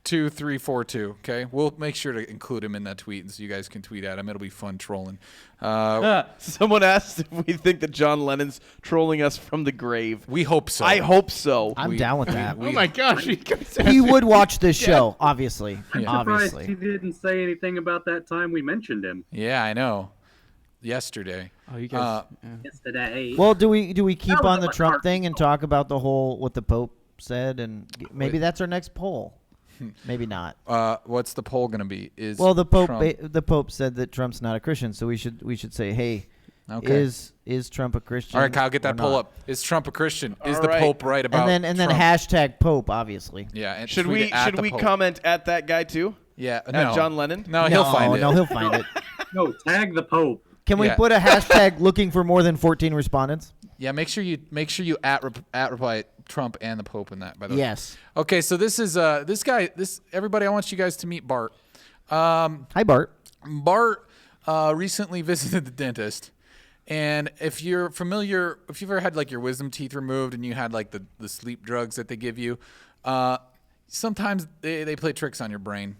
4815162342. Okay, we'll make sure to include him in that tweet, so you guys can tweet at him. It'll be fun trolling. Someone asked if we think that John Lennon's trolling us from the grave. We hope so. I hope so. I'm down with that. Oh my gosh. He would watch this show, obviously. I'm surprised Obviously. he didn't say anything about that time we mentioned him Yeah, I know. Yesterday. Oh, you guys. yesterday. Well, do we keep That was on the a Trump hard thing and talk about the whole what the Pope said, and maybe that's our next poll. Maybe not. What's the poll gonna be? Is Well, the Pope Trump- the Pope said that Trump's not a Christian, so we should say, hey, Okay. is Trump a Christian? All right, Kyle, get that or poll not? up. Is Trump a Christian? Is All the right. Pope right about? And then Trump? hashtag Pope, obviously. Yeah. And Should tweet we it at should the we Pope. comment at that guy too? Yeah. At No. John Lennon? No, he'll find it. No, he'll find it. No, tag the Pope. Can we Yeah. put a hashtag looking for more than 14 respondents? Yeah, make sure you at reply Trump and the Pope in that. By the way. Yes. Okay, so this is everybody. I want you guys to meet Bart. Hi, Bart. Bart recently visited the dentist, and if you're familiar, if you've ever had like your wisdom teeth removed and you had like the sleep drugs that they give you, sometimes they play tricks on your brain,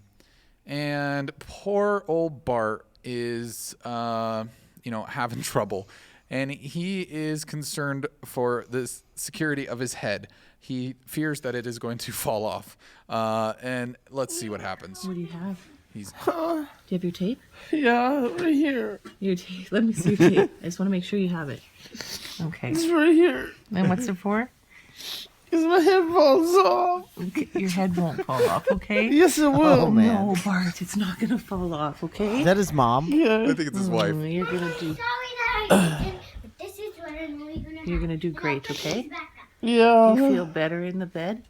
and poor old Bart is having trouble. And he is concerned for the security of his head. He fears that it is going to fall off. And let's see what happens. What do you have? He's Do you have your tape? Yeah, right here. Your tape. Let me see your tape. I just want to make sure you have it. Okay. It's right here. And what's it for? Because my head falls off. Okay, your head won't fall off, okay? Yes, it will. Oh, man. No, Bart, it's not going to fall off, okay? Is that his mom? I think it's his wife. You're going to do... You're going to do great, okay? Yeah. You feel better in the bed?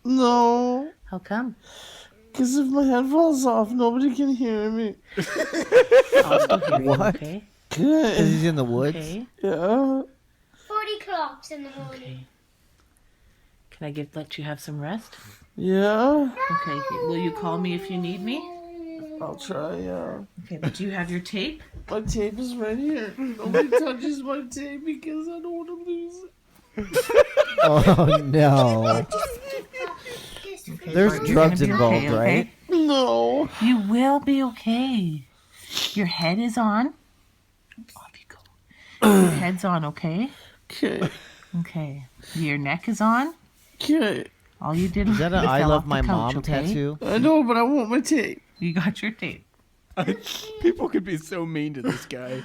No. How come? Because if my head falls off, nobody can hear me. I'll still hear you, What? okay? Because he's in the woods? Okay. Yeah. 40 clocks in the morning. Okay. Can I let you have some rest? Yeah. Okay. Will you call me if you need me? I'll try, yeah. Okay, but do you have your tape? My tape is right here. Nobody touches my tape because I don't want to lose it. Oh, no. There's Bart, you're drugs gonna be involved, okay, right? No. You will be okay. Your head is on. Off you go. Your head's on, okay? Okay. Okay. Your neck is on. Okay. All you did Is was that an fell I off love the my couch, mom okay? tattoo? I know, but I want my tape. You got your tape. People could be so mean to this guy.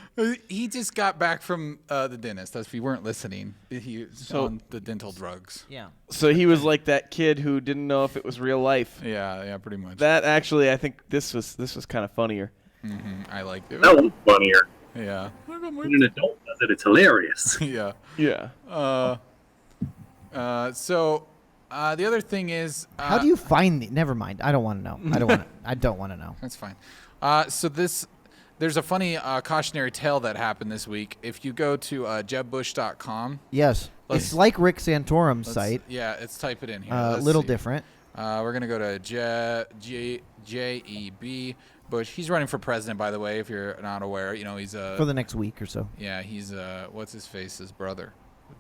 He just got back from the dentist. If you weren't listening, he was on the dental drugs. Yeah. So he was like that kid who didn't know if it was real life. Yeah, pretty much. That actually, I think this was kind of funnier. I liked it. That was funnier. Yeah. When an adult does it, it's hilarious. Yeah. Yeah. So the other thing is, How do you find the? Never mind. I don't want to know. I don't want to know. That's fine. So there's a funny cautionary tale that happened this week. If you go to jebbush.com. Yes. It's like Rick Santorum's site. Yeah, let's type it in here. A Let's little see. different. We're going to go to J.E.B. Bush. He's running for president, by the way, if you're not aware. You know, he's For the next week or so. Yeah, he's what's his face? His brother.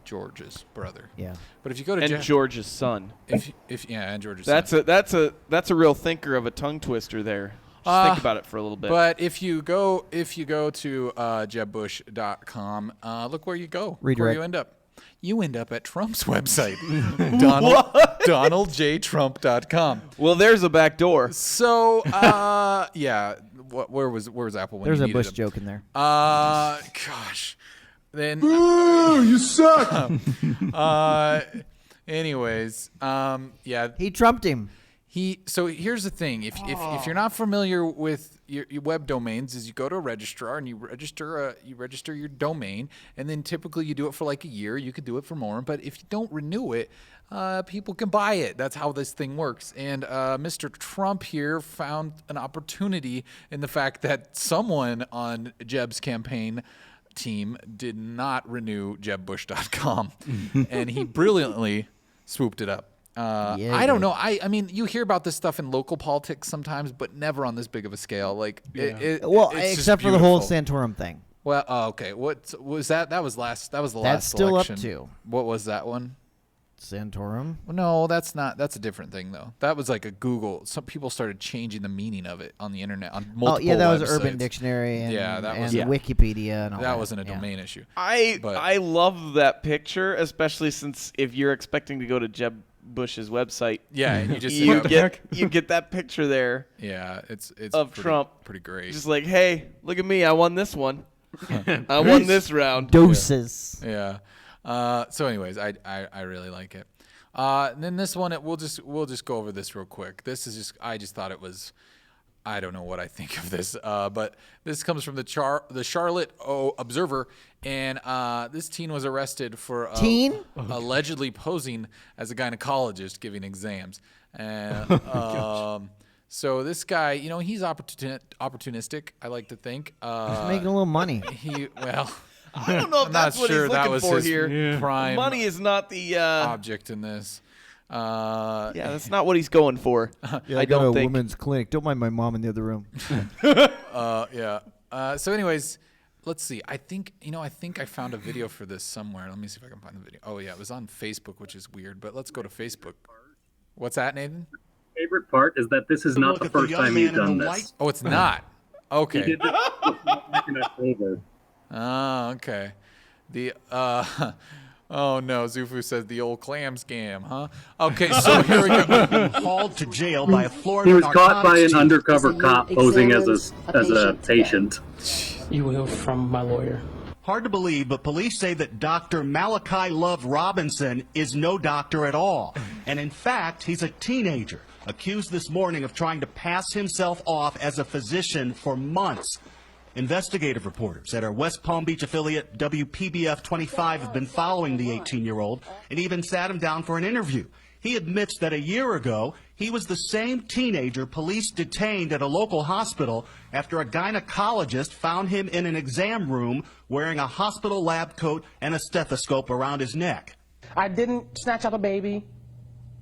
George's brother. Yeah. But if you go to And George's son. and George's That's son. that's a real thinker of a tongue twister there. Just think about it for a little bit. But if you go to jebbush.com, look where you go. Look where Redirect. you end up. You end up at Trump's website, DonaldJTrump.com. Well, there's a back door. So, yeah, where was Apple when There's you a needed Bush him? joke in there. Gosh. Then. Ooh, you suck. Anyways, yeah. He trumped him. So here's the thing: if you're not familiar with your web domains, is you go to a registrar and you register your domain, and then typically you do it for like a year. You could do it for more, but if you don't renew it, people can buy it. That's how this thing works. And Mr. Trump here found an opportunity in the fact that someone on Jeb's campaign team did not renew JebBush.com, and he brilliantly swooped it up. I don't know. I mean, you hear about this stuff in local politics sometimes, but never on this big of a scale. Like, except for the whole Santorum thing. Well, okay. What was that? That was the last That's election. still up to. What was that one? Santorum? Well, no, that's not. That's a different thing, though. That was like a Google. Some people started changing the meaning of it on the internet on multiple. Oh yeah, that was websites. Urban Dictionary and, that was Wikipedia and all that. That wasn't a domain issue. I love that picture, especially since if you're expecting to go to Jeb Bush's website, and you just you get that picture there. Yeah, it's of Trump, pretty great. Just like, hey, look at me, I won this one. I won this round. Doses. Yeah. So, anyways, I really like it. And then this one, we'll just go over this real quick. This is just I just thought it was. I don't know what I think of this, but this comes from the Charlotte Observer, and this teen was arrested for allegedly posing as a gynecologist giving exams. And so this guy, he's opportunistic. I like to think he's making a little money. I don't know if that's what he's looking for here. Prime money is not the object in this. That's not what he's going for. I don't think. Women's clinic. Don't mind my mom in the other room. So, anyways, let's see. I think I found a video for this somewhere. Let me see if I can find the video. Oh yeah, it was on Facebook, which is weird. But let's go to Facebook. What's that, Nathan? Favorite part is that this is not the first time he's done this. Oh, it's not. Okay. He did this back in October. Oh, okay. Oh no, Zufu says the old clam scam, huh? Okay, so here we go. Hauled to jail by a Florida He was caught by an narcotics undercover cop posing as a patient. You will hear from my lawyer. Hard to believe, but police say that Dr. Malachi Love Robinson is no doctor at all. And in fact, he's a teenager, accused this morning of trying to pass himself off as a physician for months. Investigative reporters at our West Palm Beach affiliate WPBF 25 have been following the 18-year-old and even sat him down for an interview. He admits that a year ago, he was the same teenager police detained at a local hospital after a gynecologist found him in an exam room wearing a hospital lab coat and a stethoscope around his neck. I didn't snatch up a baby.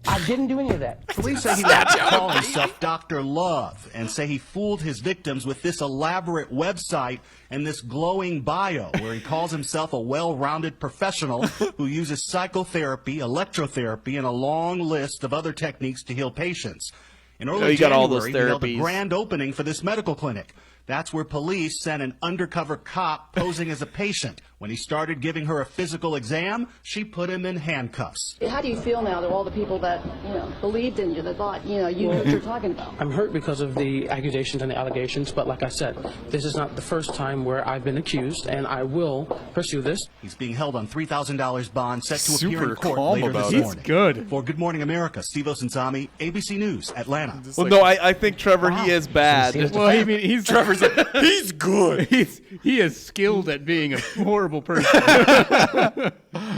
I didn't do any of that. Police say he likes to call himself Dr. Love and say he fooled his victims with this elaborate website and this glowing bio where he calls himself a well-rounded professional who uses psychotherapy, electrotherapy, and a long list of other techniques to heal patients. In early January, he held a grand opening for this medical clinic. That's where police sent an undercover cop posing as a patient. When he started giving her a physical exam, she put him in handcuffs. How do you feel now that all the people that, believed in you, that thought, you knew what you're talking about? I'm hurt because of the accusations and the allegations, but like I said, this is not the first time where I've been accused, and I will pursue this. He's being held on $3,000 bond, set to appear in court calm later about this it. morning. He's good. For Good Morning America, Steve Osunsami, ABC News, Atlanta. Well, no, I think Trevor, he is bad. Well, I mean, he's Trevor's he's good. He is skilled at being a horrible person.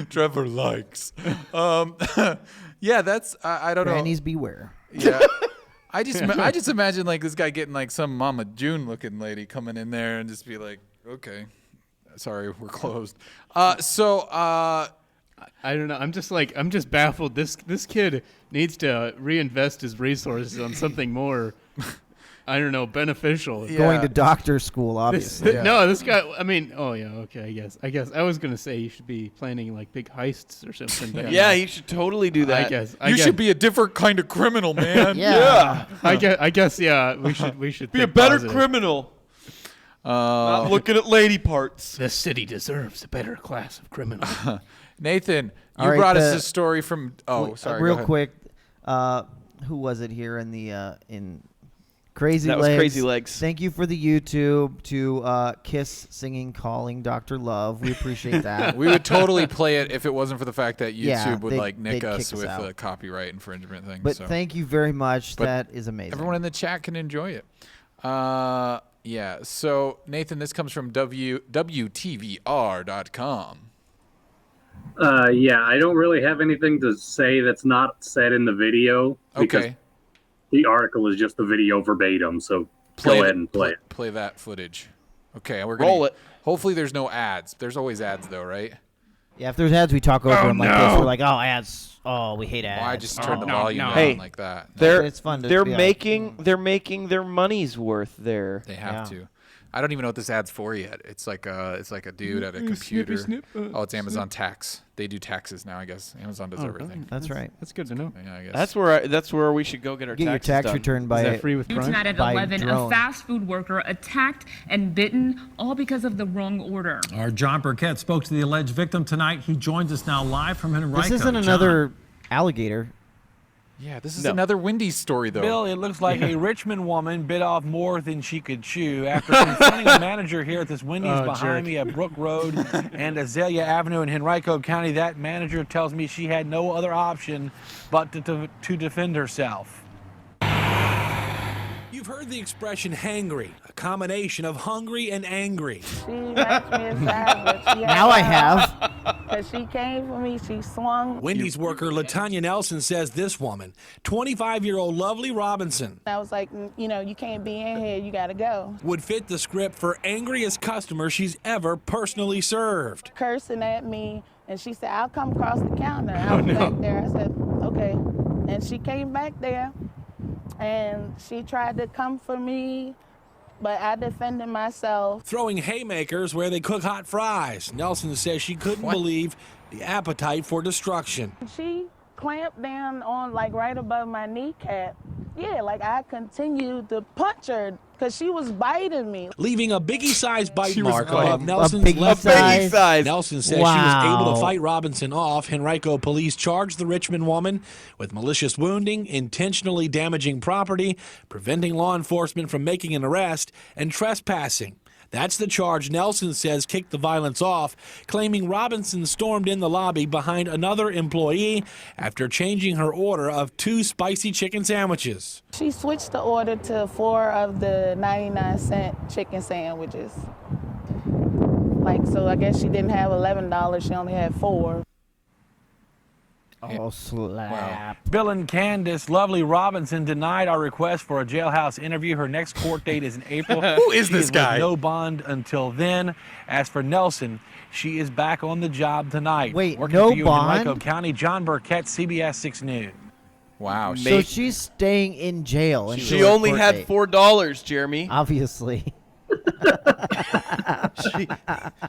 Trevor likes. Yeah, that's I don't know. Grannies beware. Yeah. I just imagine like this guy getting like some Mama June looking lady coming in there and just be like, okay, sorry, we're closed. I don't know. I'm just baffled. This kid needs to reinvest his resources on something more, I don't know, beneficial. Going to doctor school, obviously. No, this guy. I mean, okay. I guess I was gonna say you should be planning like big heists or something. But yeah, you should totally do that. I guess you should be a different kind of criminal, man. Yeah. I guess. Yeah. We should be a better criminal. Not looking at lady parts. The city deserves a better class of criminal. Nathan, you All right, brought us this story from. Sorry. Real quick, who was it here in the in Crazy Legs? That was Crazy Legs. Thank you for the YouTube to Kiss singing calling Dr. Love. We appreciate that. We would totally play it if it wasn't for the fact that YouTube Yeah, would nick they'd us kick us with out. a copyright infringement thing. But so. thank you very much. But that is amazing. Everyone in the chat can enjoy it. Yeah. So Nathan, this comes from WTVR.com. Yeah, I don't really have anything to say that's not said in the video. Okay. The article is just the video verbatim, so go ahead and play it. Play that footage. Okay, we're Roll gonna, it. Hopefully there's no ads. There's always ads though, right? Yeah, if there's ads, we talk over them like this. We're like, oh, ads. Oh, we hate ads. Well, I just turned the volume down Hey, like that. It's fun to they're be like, making their money's worth there. They have to. I don't even know what this ad's for yet. It's like a dude at a computer. Oh, it's Amazon Tax. They do taxes now, I guess. Amazon does everything. That's right. That's good to know. Yeah, I guess. That's where we should go get our Get your taxes tax done. return by Is that free with Prime? Tonight at by 11, drone. a fast food worker attacked and bitten, all because of the wrong order. Our John Burkett spoke to the alleged victim tonight. He joins us now live from Henrico. This isn't John. another alligator. Yeah, this is another Wendy's story, though. Bill, it looks like a Richmond woman bit off more than she could chew after confronting a manager here at this Wendy's behind me at Brook Road and Azalea Avenue in Henrico County. That manager tells me she had no other option but to defend herself. You've heard the expression hangry, a combination of hungry and angry. She knocked me aside, but she Now I have. Because she came for me, she swung. Wendy's worker LaTanya Nelson says this woman, 25-year-old Lovely Robinson, I was like, you can't be in here, you gotta go. would fit the script for angriest customer she's ever personally served. Cursing at me, and she said, I'll come across the counter. I was back there, I said, okay. And she came back there, and she tried to come for me, but I defended myself. Throwing haymakers where they cook hot fries. Nelson says she couldn't believe the appetite for destruction. She clamped down on, right above my kneecap. Yeah, I continued to punch her because she was biting me. Leaving a biggie-sized bite She was mark biting. above Nelson's biggie left size? eye. Nelson says she was able Wow. to fight Robinson off. Henrico police charged the Richmond woman with malicious wounding, intentionally damaging property, preventing law enforcement from making an arrest, and trespassing. That's the charge Nelson says kicked the violence off, claiming Robinson stormed in the lobby behind another employee after changing her order of 2 spicy chicken sandwiches. She switched the order to 4 of the 99-cent chicken sandwiches. So I guess she didn't have $11, she only had 4. Oh, slap. Bill and Candace, Lovely Robinson denied our request for a jailhouse interview. Her next court date is in April. Who is She this with guy? No bond until then. As for Nelson, she is back on the job tonight. Wait, Working no for you bond? in Henrico County, John Burkett, CBS 6 News. Wow. So she's staying in jail. She until her only court had date. $4, Jeremy. Obviously.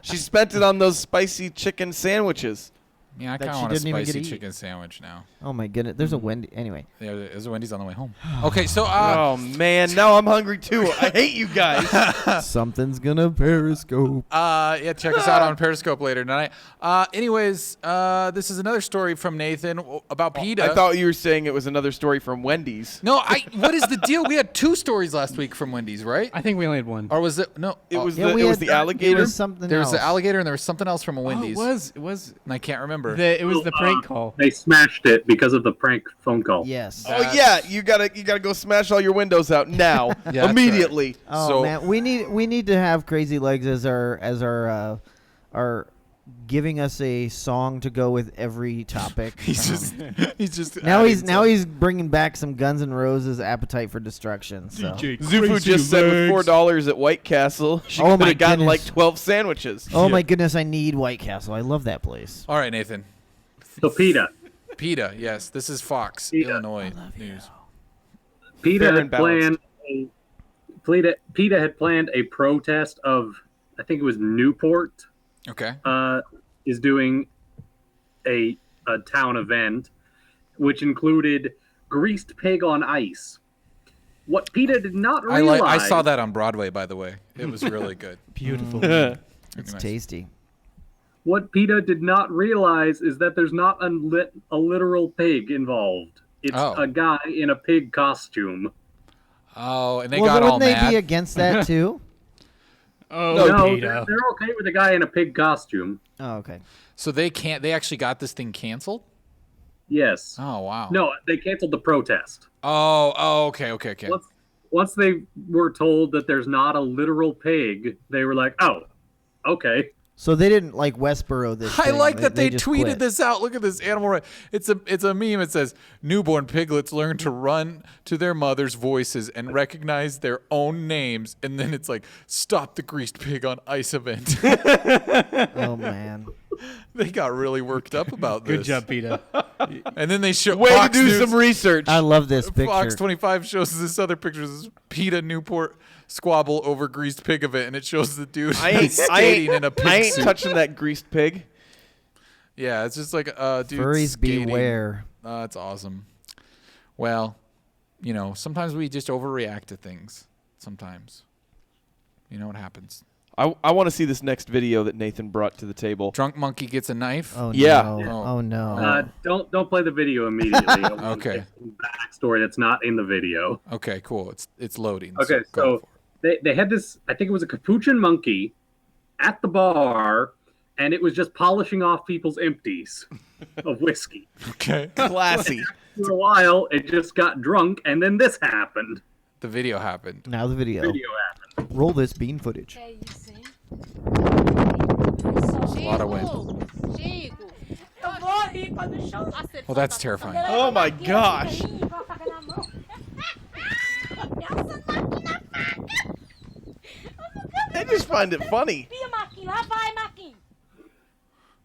She spent it on those spicy chicken sandwiches. Yeah, I That kind of she want a didn't even get spicy to eat. chicken sandwich now. Oh my goodness. There's a Wendy. Anyway. Yeah, there's a Wendy's on the way home. Okay, so Oh man, now I'm hungry too. I hate you guys. Something's gonna periscope. yeah, check us out on Periscope later tonight. Anyways, this is another story from Nathan about PETA. I thought you were saying it was another story from Wendy's. No, what is the deal? We had 2 stories last week from Wendy's, right? I think we only had one. Or was it no? It was Yeah, we it was had- the alligator. It was something There was else. the alligator and there was something else from a Wendy's. It was. And I can't remember. It was the prank call. They smashed it because of the prank phone call. Yes. Oh yeah, you gotta go smash all your windows out now, that's immediately. Oh So man, we need to have Crazy Legs as our giving us a song to go with every topic. he's just now adding he's bringing back some Guns N' Roses Appetite for Destruction. So. Zufu just said with $4 at White Castle, she Oh could my have gotten goodness. 12 sandwiches. Oh my goodness, I need White Castle. I love that place. All right, Nathan. So PETA. PETA, yes. This is Fox, PETA. Illinois news. PETA Fair had and balanced. PETA had planned a protest of, I think it was Newport, Okay. is doing a town event, which included greased pig on ice. What PETA did not realize. I saw that on Broadway, by the way. It was really good. Beautiful. It's nice. tasty. What PETA did not realize is that there's not a literal pig involved. It's Oh. a guy in a pig costume. Oh, and they Well, got all wouldn't they mad. be against that too? Oh, No, PETA. they're okay with a guy in a pig costume. Oh, okay. So they can't. They actually got this thing canceled. Yes. Oh wow. No, they canceled the protest. Oh. Okay. Once they were told that there's not a literal pig, they were like, "Oh, okay." So they didn't like Westboro this. I thing. like that they just tweeted quit. this out. Look at this animal. It's a meme. It says newborn piglets learn to run to their mother's voices and recognize their own names, and then it's like stop the greased pig on ice event. Oh man, they got really worked up about this. Good job, PETA. And then they show Way Fox to do News, some research. I love this picture. Fox 25 shows this other picture. This is PETA Newport squabble over greased pig event, and it shows the dude skating in a pig suit. Touching that greased pig. Yeah, it's just like dude Furries skating. beware. That's awesome. Well, sometimes we just overreact to things. Sometimes, you know what happens. I want to see this next video that Nathan brought to the table. Drunk monkey gets a knife. Oh Yeah. no! Oh no! Don't play the video immediately. Okay. Backstory that's not in the video. Okay, cool. It's loading. Okay, so they had this. I think it was a capuchin monkey at the bar, and it was just polishing off people's empties of whiskey. Okay. Classy. For a while, it just got drunk, and then this happened. The video happened. Now the video. Video happened. Roll this bean footage. A lot of wind. Well, that's terrifying. Oh my gosh. I just find it funny.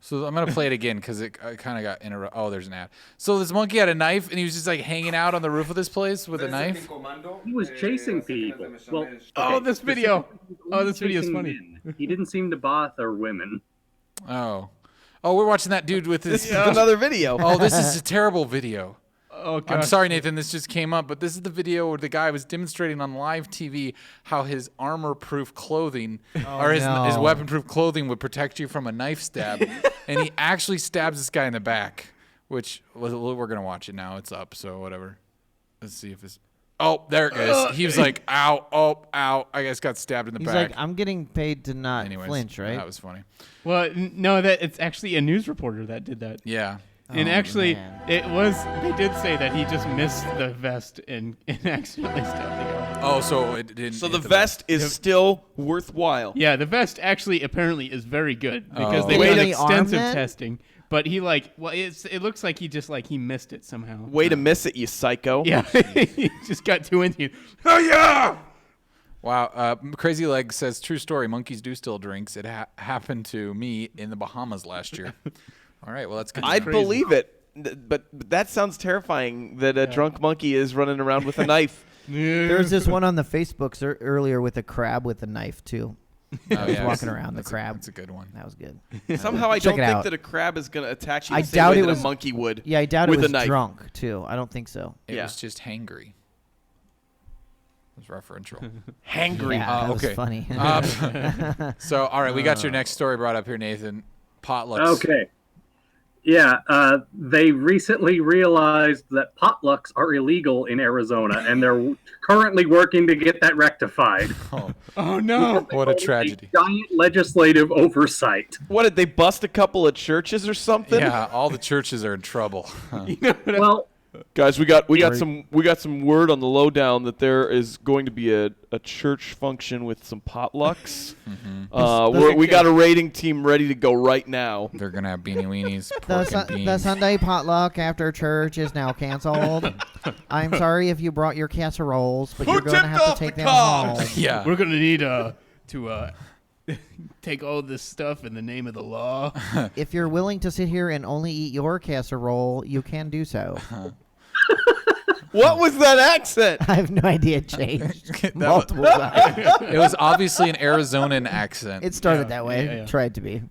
So I'm gonna play it again because it kind of got interrupted. Oh, there's an ad. So this monkey had a knife, and he was just like hanging out on the roof of this place with a knife. He was chasing people. Well, Oh, this video. Oh, this video is funny. Men. He didn't seem to bother women. Oh, we're watching that dude with this. This is another video. Oh, this is a terrible video. Oh, I'm gosh. sorry, Nathan. This just came up, but this is the video where the guy was demonstrating on live TV how his armor-proof clothing or his weapon-proof clothing would protect you from a knife stab, and he actually stabs this guy in the back. Which we're gonna watch it now. It's up, so whatever. Let's see if this. Oh, there it is. He was like, "Ow! Oh, ow!" I guess got stabbed in the He's back. like, I'm getting paid to not Anyways, flinch, right? That was funny. Well, no, that it's actually a news reporter that did that. Yeah. And Oh, actually, man. they did say that he just missed the vest and accidentally stabbed the guy. Oh, so it didn't. So hit the vest is still worthwhile. Yeah, the vest actually apparently is very good because Oh. they Did did he arm extensive then? testing. But he it looks like he missed it somehow. Way to miss it, you psycho. Yeah, he just got too into it. Oh yeah! Wow. Crazy Leg says, true story, monkeys do still drinks. It happened to me in the Bahamas last year. All right, well, that's good. I'd believe it. But that sounds terrifying that a drunk monkey is running around with a knife. There was this one on the Facebooks earlier with a crab with a knife too. Oh, He's walking around the crab. That's a good one. That was good. Somehow I Check don't it think out. that a crab is going to attack you I the same doubt way it that was a monkey would. Yeah, I doubt with it was a knife. drunk too. I don't think so. It Yeah. was just hangry. It was referential. Hangry. Yeah, that okay. was funny. So, all right, we got your next story brought up here, Nathan. Potlucks. Okay. Yeah, they recently realized that potlucks are illegal in Arizona, and they're currently working to get that rectified. Oh no! What a tragedy. Giant legislative oversight. What, did they bust a couple of churches or something? Yeah, all the churches are in trouble. Well, Guys, we got some word on the lowdown that there is going to be a church function with some potlucks. We got a rating team ready to go right now. They're gonna have beanie weenies, The, pork and beans. the Sunday potluck after church is now canceled. I'm sorry if you brought your casseroles, but you're going to have to take them home. Yeah, We're gonna need to take all this stuff in the name of the law. If you're willing to sit here and only eat your casserole, you can do so. What was that accent? I have no idea. It changed That multiple times. It was obviously an Arizonan accent. It started that way. Tried to be.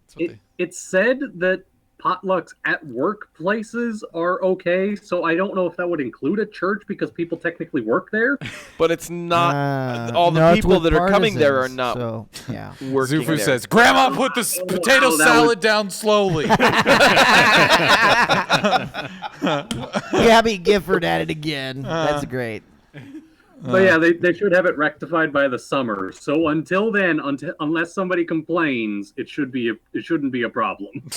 it said that potlucks at workplaces are okay, so I don't know if that would include a church because people technically work there. But it's not. All the no, it's people with that are coming there are partisans, not so, yeah. working Zufu there. says, Grandma, put the potato that salad down slowly. Gabby Gifford at it again. That's great. But yeah, they should have it rectified by the summer. So until then, unless somebody complains, it shouldn't be a problem.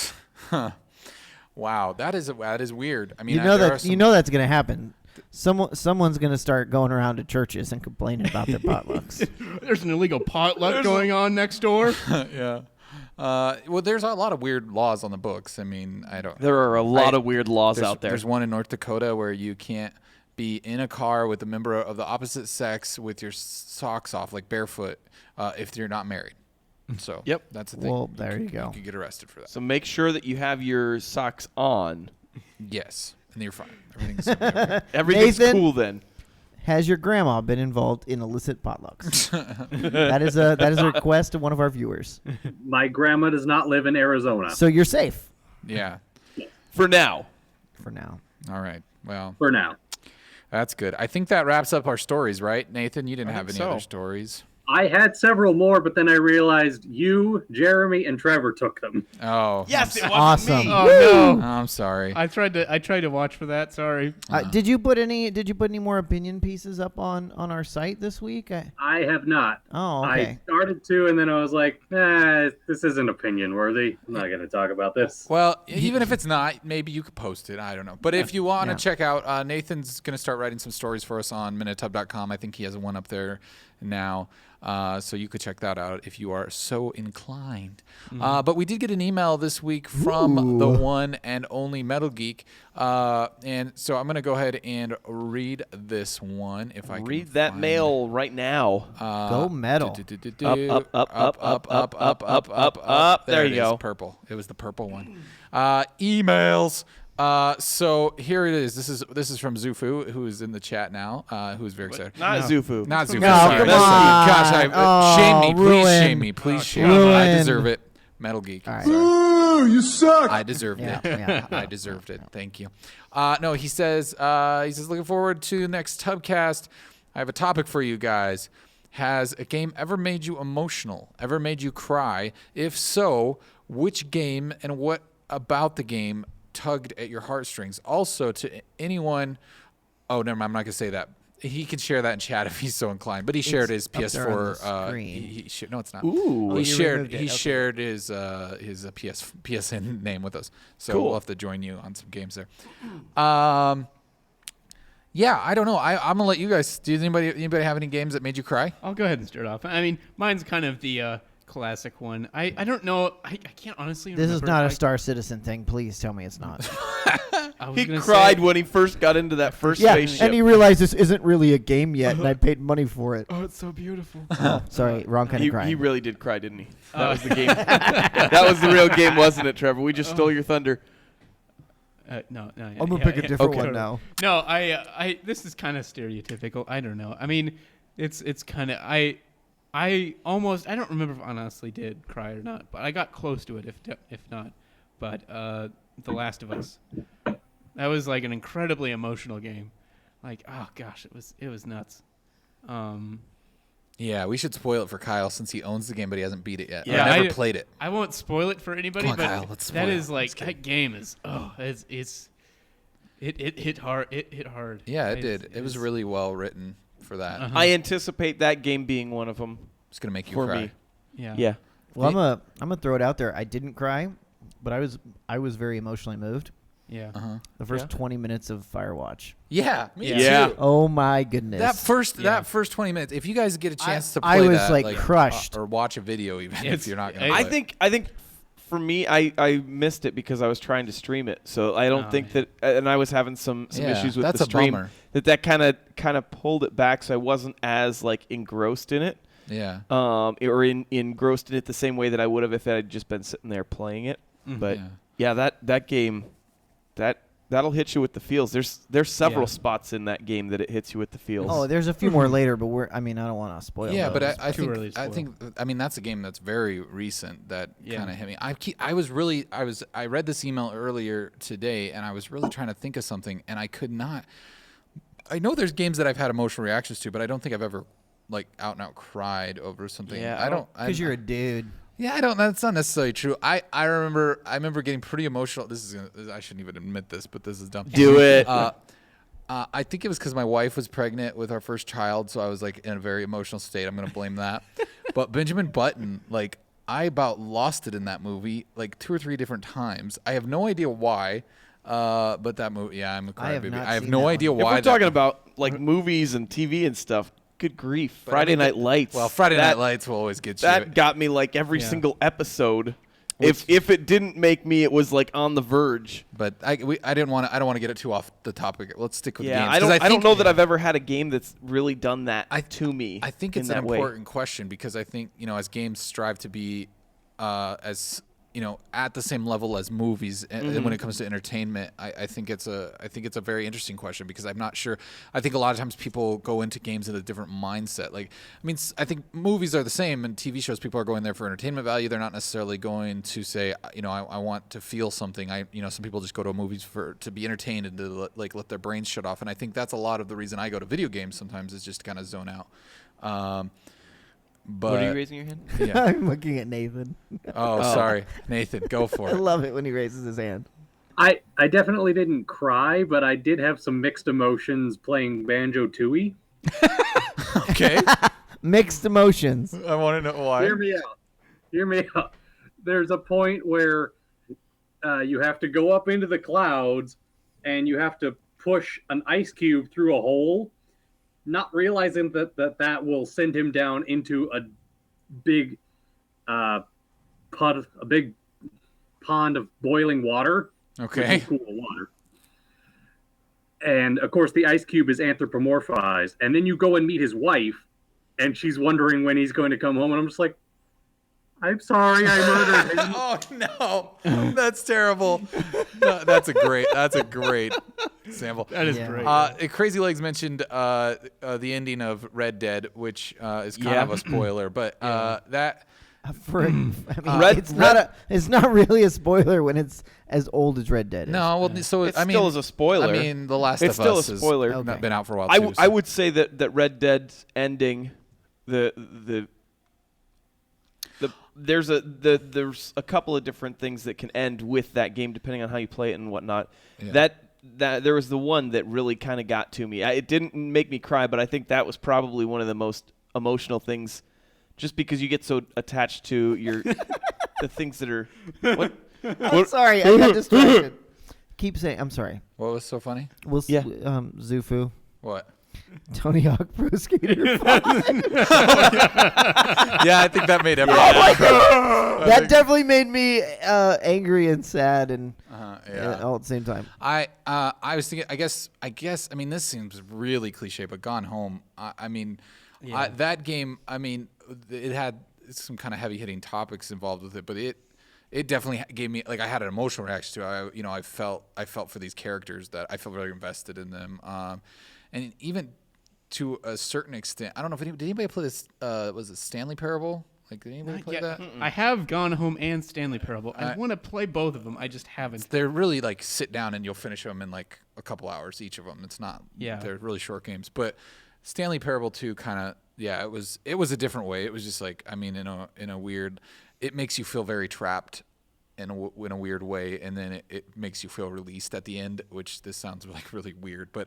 Wow, that is weird. I mean, You know there that are some- you know that's gonna happen. Someone's gonna start going around to churches and complaining about their potlucks. There's an illegal potluck going on next door. Yeah. Well, there's a lot of weird laws on the books. I mean, I don't. There are a lot of weird laws out there. There's one in North Dakota where you can't be in a car with a member of the opposite sex with your socks off, like barefoot, if you're not married. So yep, that's the thing. Well, there you go. You could get arrested for that. So make sure that you have your socks on. Yes, and you're fine. Everything's Nathan, cool then. Has your grandma been involved in illicit potlucks? that is a request of one of our viewers. My grandma does not live in Arizona. So you're safe. Yeah. For now. For now. All right. Well. For now. That's good. I think that wraps up our stories, right, Nathan? You didn't have any other stories. I had several more, but then I realized you, Jeremy, and Trevor took them. Oh, yes, it wasn't awesome. me. Oh no, I'm sorry. I tried to watch for that. Sorry. Did you put any more opinion pieces up on our site this week? I have not. Oh, okay. I started to, and then I was like, this isn't opinion worthy. I'm not going to talk about this. Well, even if it's not, maybe you could post it. I don't know. But if you want to check out, Nathan's going to start writing some stories for us on minutub.com. I think he has one up there now. So you could check that out if you are so inclined. But we did get an email this week from the one and only Metal Geek. And so I'm going to go ahead and read this one if I can read that mail right now. Go Metal. Up. There you go. Purple. It was the purple one. Emails. So here it is. This is from Zufu, who is in the chat now, who is very excited. Not Zufu. Not Zufu. No, Sorry. come on. Gosh, shame me. Please ruin. shame me. Please shame me. Ruin. I deserve it. Metal Geek. All right. Ooh, you suck. I deserved it. Yeah. I deserved it. Thank you. No, he says, looking forward to next Tubcast. I have a topic for you guys. Has a game ever made you emotional? Ever made you cry? If so, which game and what about the game tugged at your heartstrings? Also, to anyone, oh, never mind, I'm not gonna say that. He can share that in chat if he's so inclined. But he shared his PS4. No, it's not. Ooh, he shared his PSN name with us. So cool. We'll have to join you on some games there. Yeah, I don't know. I'm gonna let you guys. Does anybody have any games that made you cry? I'll go ahead and start off. I mean, mine's kind of the classic one. I don't know. I can't honestly remember. This is not a Star Citizen thing. Please tell me it's not. He cried when he first got into that first spaceship. And he realized this isn't really a game yet, and I paid money for it. Oh, it's so beautiful. Oh, sorry, wrong kind of crying. He really did cry, didn't he? That was the game. That was the real game, wasn't it, Trevor? We just stole your thunder. No. I'm gonna pick a different one now. No, I. This is kind of stereotypical. I don't know. I mean, it's kind of I don't remember if I honestly did cry or not, but I got close to it if not. But The Last of Us, that was like an incredibly emotional game. Like, oh gosh, it was nuts. Yeah, we should spoil it for Kyle since he owns the game, but he hasn't beat it yet. Yeah, I never played it. I won't spoil it for anybody, Come on, but Kyle, let's spoil that it. is like that game is it hit hard. It hit hard. Yeah, it did. It was really well written for that. I anticipate that game being one of them. It's gonna make you for cry. Me. Yeah. Well, I'm gonna throw it out there. I didn't cry, but I was very emotionally moved. Yeah. The first 20 minutes of Firewatch. Yeah, me Yeah. too. Oh my goodness. That first 20 minutes. If you guys get a chance to play I was that, like crushed. or watch a video, even if you're not gonna. I think for me, I missed it because I was trying to stream it. So I don't think that, and I was having some issues with that's the a stream. bummer. That kind of pulled it back, so I wasn't as like engrossed in it. Yeah. Or engrossed in it the same way that I would have if I had just been sitting there playing it. But that game, that'll hit you with the feels. There's several spots in that game that it hits you with the feels. Oh, there's a few more later, but I don't want to spoil. Yeah, those. but I think that's a game that's very recent that kind of hit me. I read this email earlier today, and I was really trying to think of something, and I could not. I know there's games that I've had emotional reactions to, but I don't think I've ever like out and out cried over something. Yeah, I don't because you're a dude. Yeah, I don't. That's not necessarily true. I remember getting pretty emotional. I shouldn't even admit this, but this is dumb. Do it. I think it was because my wife was pregnant with our first child, so I was like in a very emotional state. I'm gonna blame that. But Benjamin Button, like I about lost it in that movie like 2 or 3 different times. I have no idea why. But that movie, yeah, I'm a crybaby. I have no idea why. If we're talking about like movies and TV and stuff. Good grief. Friday Night Lights. Well, Friday Night Lights will always get you. That got me like every single episode. If it didn't make me, it was like on the verge. But I don't want to get it too off the topic. Let's stick with games. I don't know that I've ever had a game that's really done that to me. I think it's an important question because I think as games strive to be as at the same level as movies, and when it comes to entertainment, I think it's a very interesting question because I'm not sure. I think a lot of times people go into games in a different mindset. Like, I think movies are the same, and TV shows, people are going there for entertainment value. They're not necessarily going to say, I want to feel something. Some people just go to movies to be entertained and to let their brains shut off. And I think that's a lot of the reason I go to video games sometimes is just to kind of zone out. But what are you raising your hand? Yeah. I'm looking at Nathan. Oh, sorry. Nathan, go for it. I love it when he raises his hand. I definitely didn't cry, but I did have some mixed emotions playing Banjo-Tooie. Okay. Mixed emotions. I want to know why. Hear me out. There's a point where you have to go up into the clouds and you have to push an ice cube through a hole, not realizing that will send him down into a big pond of boiling water. Okay. Cool water. And of course, the ice cube is anthropomorphized. And then you go and meet his wife, and she's wondering when he's going to come home. And I'm just like, I'm sorry, I murdered him. Oh no, that's terrible. No, that's a great sample. That is great. Crazy Legs mentioned the ending of Red Dead, which is kind of a spoiler, but that. It's not really a spoiler when it's as old as Red Dead is. No, well, so it still is a spoiler. I mean, The Last it's of still Us a spoiler. has been out for a while too. I would say that Red Dead's ending, there's a couple of different things that can end with that game depending on how you play it and whatnot. Yeah. That there was the one that really kind of got to me. It didn't make me cry, but I think that was probably one of the most emotional things, just because you get so attached to the things that are. What? I'm sorry, I got distracted. Keep saying. I'm sorry. What was so funny? Zufu. What? Tony Hawk Pro Skater 5. Yeah, I think that made everyone. Oh my God. That definitely made me angry and sad and all at the same time. I was thinking. I guess. I mean, this seems really cliche, but Gone Home. That game. I mean, it had some kind of heavy hitting topics involved with it, but it definitely gave me I had an emotional reaction to it. I felt for these characters that I felt very invested in them. And even to a certain extent, I don't know if did anybody play this? Was it Stanley Parable? Did anybody play that? I have Gone Home and Stanley Parable. I want to play both of them. I just haven't. They're really sit down and you'll finish them in a couple hours each of them. It's not. Yeah. They're really short games. But Stanley Parable 2 kind of it was a different way. It was just in a weird. It makes you feel very trapped in a weird way, and then it makes you feel released at the end, which this sounds really weird, but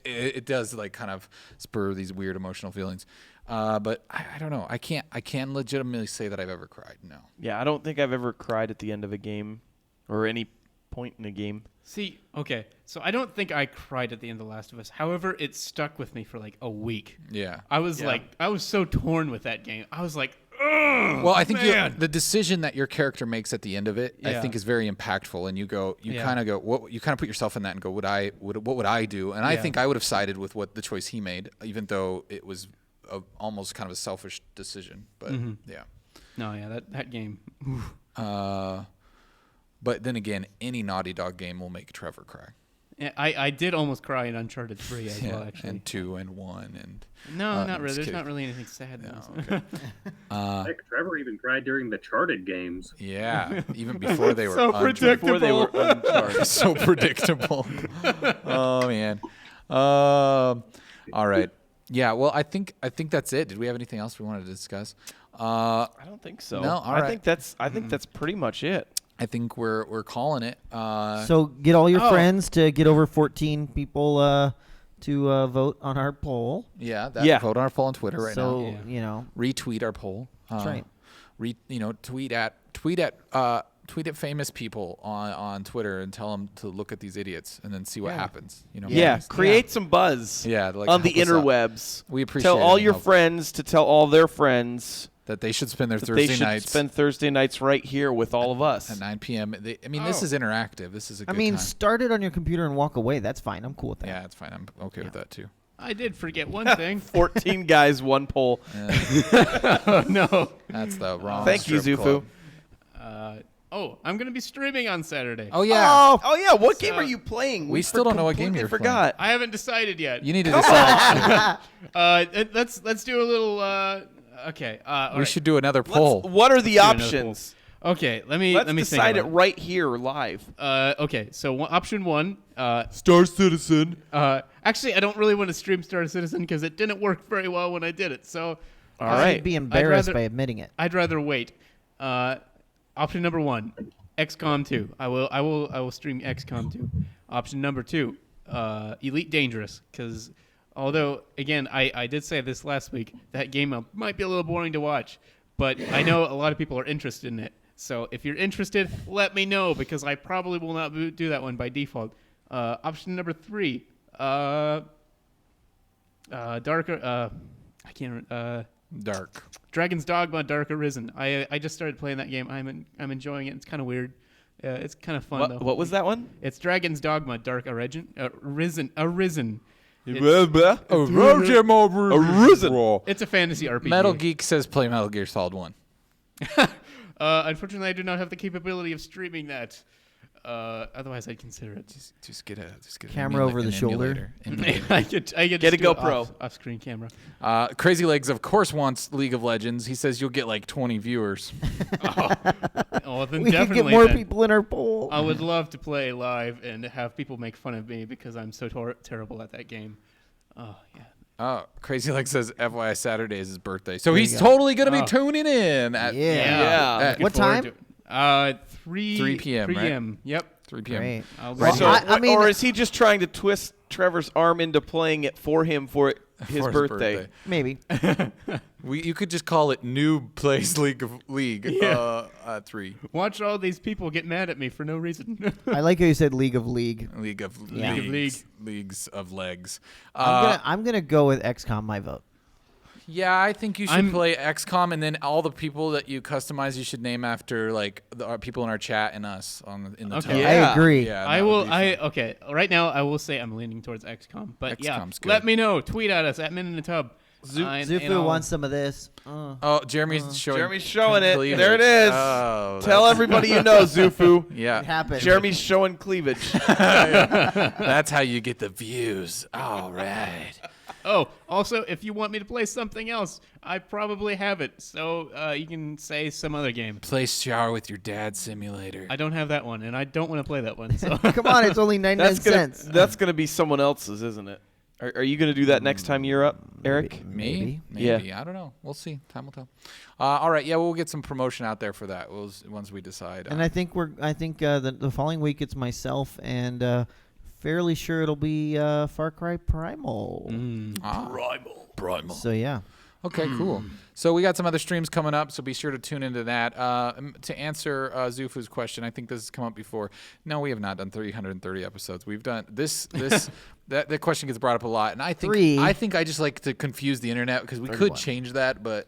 it does kind of spur these weird emotional feelings. But I don't know. I can't legitimately say that I've ever cried. No. Yeah, I don't think I've ever cried at the end of a game or any point in a game. See, okay, so I don't think I cried at the end of The Last of Us. However, it stuck with me for a week. Yeah. I was I was so torn with that game. I was like, well, I think the decision that your character makes at the end of it, I think, is very impactful. And you kind of put yourself in that and go, what would I do? And I think I would have sided with the choice he made, even though it was almost kind of a selfish decision. But yeah. No, yeah, that game. But then again, any Naughty Dog game will make Trevor cry. Yeah, I did almost cry in Uncharted 3 as well, actually. And 2 and 1 and. No, not really. There's not really anything sad. No, okay. Trevor even cried during the Charted games. Yeah, even before they were so predictable. Before they were Uncharted. So predictable. Oh man. All right. Yeah. Well, I think that's it. Did we have anything else we wanted to discuss? I don't think so. No. All right. I think that's pretty much it. I think we're calling it. So get all your friends to get over 14 people to vote on our poll. Yeah, vote on our poll on Twitter right now. So retweet our poll. That's right. Tweet at famous people on Twitter and tell them to look at these idiots and then see what happens. Create some buzz. Yeah, on the interwebs. We appreciate. Tell all your friends to tell all their friends That they should spend their That Thursday they should nights spend Thursday nights right here with all of us at 9 p.m. This is interactive. This is a good time. Start it on your computer and walk away. That's fine. I'm cool with that. Yeah, it's fine. I'm okay with that too. I did forget one thing. 14 guys, one poll. Oh, no. That's the wrong. Thank you, strip Zufu. club. I'm going to be streaming on Saturday. Oh yeah. Oh yeah. What game are you playing? We still don't know what game you're forgot. I haven't decided yet. You need to decide. Let's do a little. Okay. We should do another poll. What are the options? Okay, let me Let's think decide it about right here live. Okay, so option one, Star Citizen. Actually, I don't really want to stream Star Citizen because it didn't work very well when I did it. So, all right, I'd be embarrassed by admitting it. I'd rather wait. Option number one, XCOM 2. I will stream XCOM 2. Option number two, Elite Dangerous, because although again I did say this last week, that game might be a little boring to watch, but I know a lot of people are interested in it. So if you're interested, let me know because I probably will not do that one by default. Option number three, Darker. I can't. Dark. Dragon's Dogma: Dark Arisen. I just started playing that game. I'm enjoying it. It's kind of weird. It's kind of fun though. What was that one? It's Dragon's Dogma: Dark Arisen. Arisen. It's a fantasy RPG. Metal Geek says play Metal Gear Solid 1. Unfortunately, I do not have the capability of streaming that. Otherwise, I'd consider it. Just get a camera over the shoulder. I get a GoPro off-screen camera. Crazy Legs, of course, wants League of Legends. He says you'll get like 20 viewers. Then we definitely could get more people in our poll. I would love to play live and have people make fun of me because I'm so terrible at that game. Oh yeah. Oh, Crazy Legs says FYI Saturday is his birthday, so he's totally gonna be tuning in. What time? 3 p.m. 3 right? p.m. Yep. 3 p.m. Great. Or is he just trying to twist Trevor's arm into playing it for him for his birthday? Maybe. You could just call it New Place League. 3. Watch all these people get mad at me for no reason. I like how you said League of League. League of Leagues of Legs. I'm gonna go with XCOM. My vote. Yeah, I think you should play XCOM, and then all the people that you customize, you should name after like the people in our chat and us in the top. I agree. Yeah, Okay. Right now, I will say I'm leaning towards XCOM, but XCOM's good. let me know. Tweet at us at Min in the Tub. Zufu wants some of this. Oh, Jeremy's showing it. cleavage. There it is. Oh, Tell everybody you know, Zufu. Yeah, it happened. Jeremy's showing cleavage. That's how you get the views. All right. Oh, also, if you want me to play something else, I probably have it. So you can say some other game. Play Shower with Your Dad Simulator. I don't have that one, and I don't want to play that one. So come on, it's only 99 cents. That's gonna be someone else's, isn't it? Are you gonna do that next time you're up, Eric? Maybe. Yeah. I don't know. We'll see. Time will tell. All right. Yeah, we'll get some promotion out there for that. Once we decide. And I think the following week it's myself and. Fairly sure it'll be Far Cry Primal. Primal. So yeah. Okay, cool. So we got some other streams coming up, so be sure to tune into that. To answer Zufu's question, I think this has come up before. No, we have not done 330 episodes. We've done this. That question gets brought up a lot, and I think I just like to confuse the internet because we could change that, but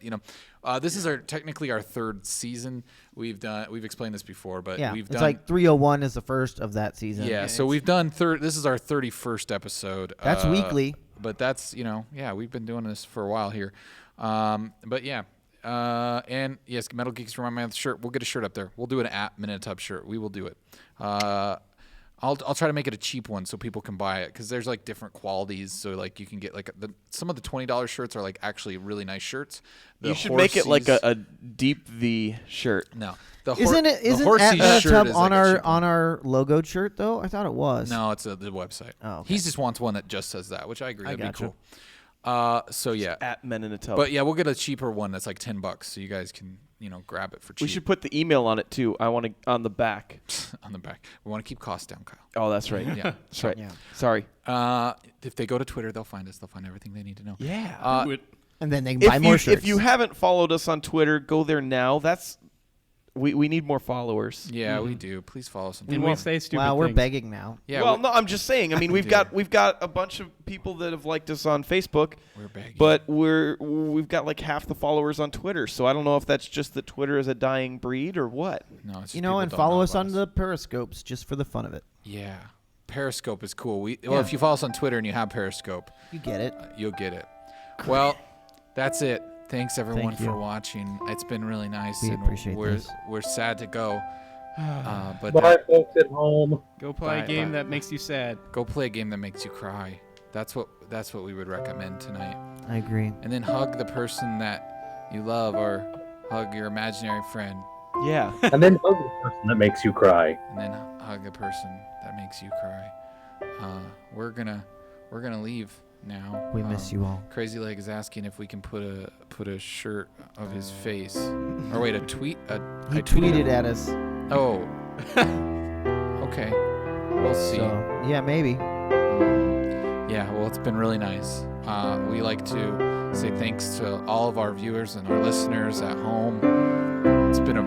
this is technically our third season. We've explained this before, but we've done. It's like 301 is the first of that season. Yeah, so we've done This is our 31st episode. That's weekly. But that's we've been doing this for a while here. But yeah. And yes, Metal Geeks remind me of the shirt. We'll get a shirt up there. We'll do an Minute Tub shirt. We will do it. I'll try to make it a cheap one so people can buy it because there's like different qualities. So like you can get like some of the $20 shirts are like actually really nice shirts. You should make it like a deep V shirt. No, isn't Minute Tub on our logoed shirt though? I thought it was. No, it's the website. Oh, okay. He just wants one that just says that, which I agree. That'd be cool. So yeah, at Men in a Tub. But yeah, we'll get a cheaper one that's like $10, so you guys can grab it for cheap. We should put the email on it too. I want to on the back. On the back. We want to keep costs down, Kyle. Oh, that's right. Yeah, that's right. Yeah. Sorry. If they go to Twitter, they'll find us. They'll find everything they need to know. Yeah. And then they can buy more shirts. If you haven't followed us on Twitter, go there now. That's We need more followers. Yeah, we do. Please follow us. And we say stupid Wow, we're things. begging now. Yeah. Well, no, I'm just saying. I mean, we've got a bunch of people that have liked us on Facebook. We're begging. But we've got like half the followers on Twitter. So I don't know if that's just that Twitter is a dying breed or what. No, it's just And people follow don't us know on about the Periscopes just for the fun of it. Yeah. Periscope is cool. Well, Yeah. if you follow us on Twitter and you have Periscope, You get it. You'll get it. Well, that's it. Thanks everyone Thank you. for watching. It's been really nice. We and appreciate this. We're sad to go. But Bye, folks at home. Go play Bye, a game bye. that makes you sad. Go play a game that makes you cry. That's what we would recommend tonight. I agree. And then hug the person that you love, or hug your imaginary friend. Yeah. And then hug the person that makes you cry. And then hug the person that makes you cry. We're gonna leave now. We miss you all. Crazy Leg is asking if we can put a shirt of his face. Or wait, a tweet. He tweeted at us. Oh. Okay. We'll see. So, yeah, maybe. Yeah, well, it's been really nice. We like to say thanks to all of our viewers and our listeners at home. It's been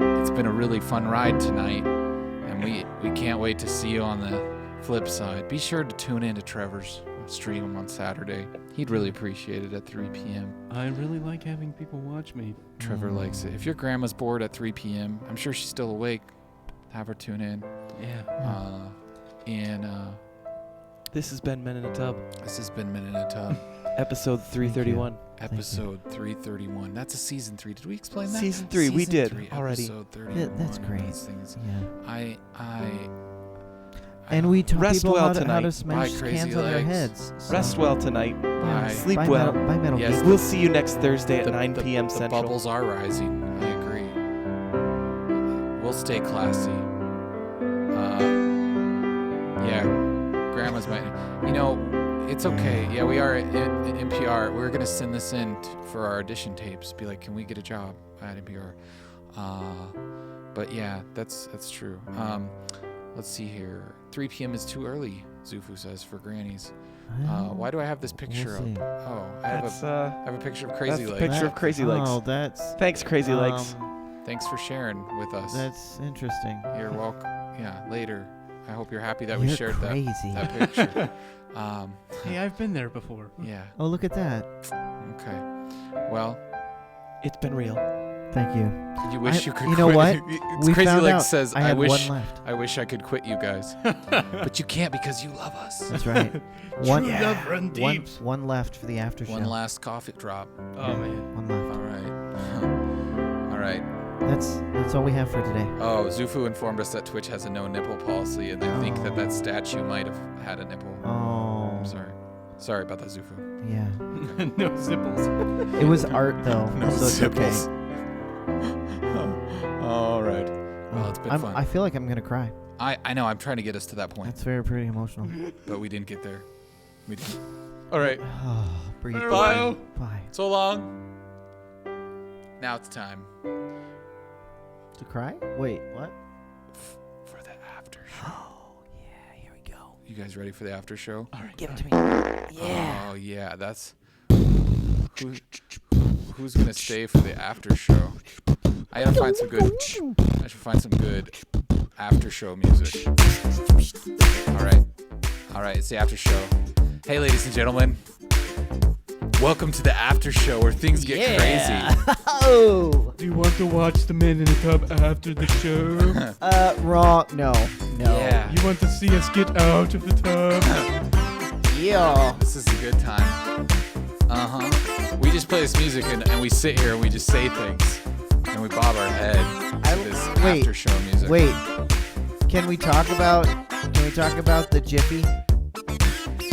a really fun ride tonight, and we can't wait to see you on the flip side. Be sure to tune in to Trevor's stream on Saturday. He'd really appreciate it at 3 p.m. I really like having people watch me. Trevor likes it. If your grandma's bored at 3 p.m., I'm sure she's still awake. Have her tune in. Yeah. This has been Men in a Tub. This has been Men in a Tub. Episode 331. Episode 331. That's a season 3. Did we explain that? Season 3. We did 3, already. Episode 31. Yeah, that's great. These things. Yeah. And we taught Rest people well how to tonight. smash Bye, Crazy cans on their Legs. heads. So. Rest well tonight. Bye. Sleep Bye, well. Bye, Metal Yes, Geek. We'll see you next Thursday at 9 p.m. The Central. bubbles are rising. I agree. We'll stay classy. Yeah, grandma's might. It's okay. Yeah, we are at NPR. We're gonna send this in for our audition tapes. Be like, can we get a job at NPR? But yeah, that's true. Let's see here. 3 p.m. is too early, Zufu says, for grannies. Why do I have this picture see. up? Oh, I have a picture of Crazy That's Legs. a picture of Crazy Legs. Oh, that's... Thanks, Crazy Legs. Thanks for sharing with us. That's interesting. You're welcome. Yeah, later. I hope you're happy that we You're shared crazy. that picture. Hey, I've been there before. Yeah. Oh, look at that. Okay. Well, it's been real. Thank you. You wish you could. You know quit. what? It's We Crazy found Legs out says, I had wish, one left. I wish I could quit you guys, but you can't because you love us. That's right. One, love run deep. one left for the after show. One last coffee drop. Oh man. One left. All right. That's all we have for today. Oh, Zufu informed us that Twitch has a no nipple policy, and they think that statue might have had a nipple. Oh. I'm sorry. Sorry about that, Zufu. Yeah. No zipples. It was art, though, No so it's zipples. okay. All right. Well, it's been fun. I feel like I'm gonna cry. I know. I'm trying to get us to that point. That's pretty emotional. But we didn't get there. We didn't. All right. Breathe. Bye. Bye. So long. Now it's time To cry? Wait, what? for the after show. Oh, yeah, here we go. You guys ready for the after show? All right, give it to me. Yeah. Oh yeah, that's who's gonna stay for the after show. I gotta find some good. I should find some good after show music. All right, it's the after show. Hey, ladies and gentlemen, welcome to the after show where things get crazy. Oh. Do you want to watch the Men in the Tub after the show? Wrong. No. Yeah. You want to see us get out of the tub? Yeah. This is a good time. We just play this music and we sit here and we just say things and we bob our head to this after show music. Wait. Can we talk about the Jiffy?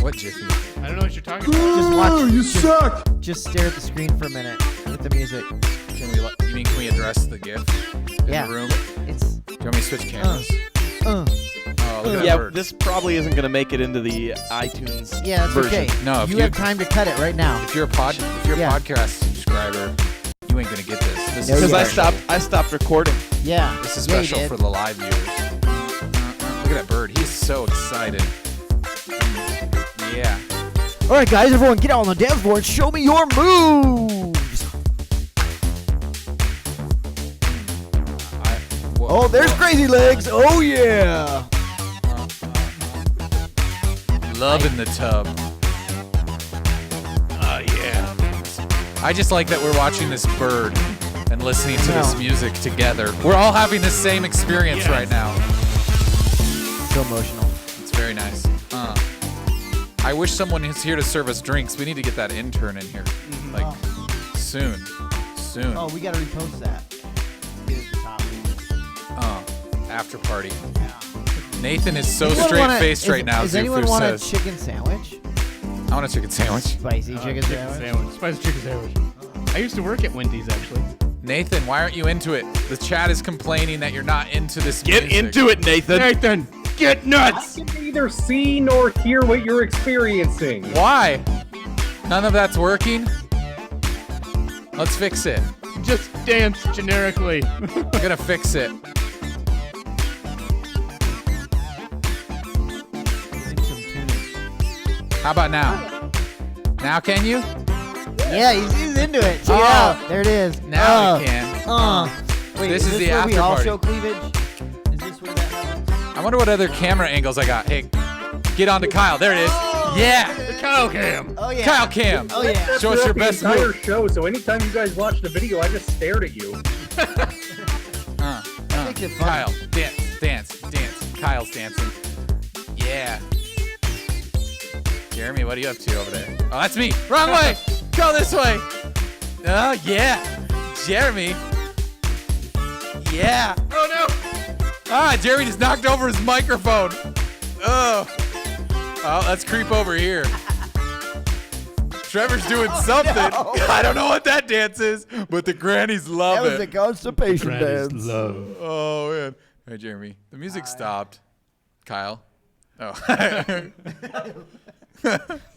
What Jiffy? I don't know what you're talking about. Just watch. You suck! Just stare at the screen for a minute with the music. Can we address the GIF in Yeah. the room? It's. Do you want me to switch cameras? Oh, look at that Yeah, bird. this probably isn't going to make it into the iTunes Yeah, that's version. okay. No, if you you- have time to cut it right now. If you're a podcast subscriber, you ain't gonna get this. This No, is you Because aren't. I stopped recording. Yeah. This is Yeah, you special did. for the live viewers. Look at that bird. He's so excited. Yeah. All right, guys, everyone, get out on the dance floor and show me your moves. Oh, there's Crazy Legs. Oh, yeah. Love in the tub. Oh, yeah. I just like that we're watching this bird and listening to this music together. We're all having the same experience right now. So emotional. It's very nice. I wish someone is here to serve us drinks. We need to get that intern in here. Like, soon. Soon. Oh, we got to repost that. Get it to the top. After party. Nathan is so straight-faced right now. Does anyone want a chicken sandwich? I want a chicken sandwich. Spicy chicken sandwich? Spicy chicken sandwich. I used to work at Wendy's, actually. Nathan, why aren't you into it? The chat is complaining that you're not into this Get music. into it, Nathan. Nathan, get nuts. I can neither see nor hear what you're experiencing. Why? None of that's working? Let's fix it. Just dance generically. I'm gonna fix it. How about now? Now can you? Yeah, he's into it. Check it out. There it is. Now I can. Wait, this is the where after we all party. show cleavage? Is this where that happens? I wonder what other camera angles I got. Hey, get on to Kyle. There it is. Yeah. The Kyle cam. Oh, yeah. Kyle cam. Oh, yeah. Show us your best the entire move. show, so anytime you guys watch the video, I just stared at you. That makes it fun. Kyle, dance. Kyle's dancing. Yeah. Jeremy, what are you up to over there? Oh, that's me. Wrong way. Go this way. Oh, yeah. Jeremy. Yeah. Oh, no. Jeremy just knocked over his microphone. Oh, let's creep over here. Trevor's doing something. No. I don't know what that dance is, but the grannies love That was it. the constipation dance. Love. Oh, man. Hey, Jeremy. The music stopped. Kyle. Oh.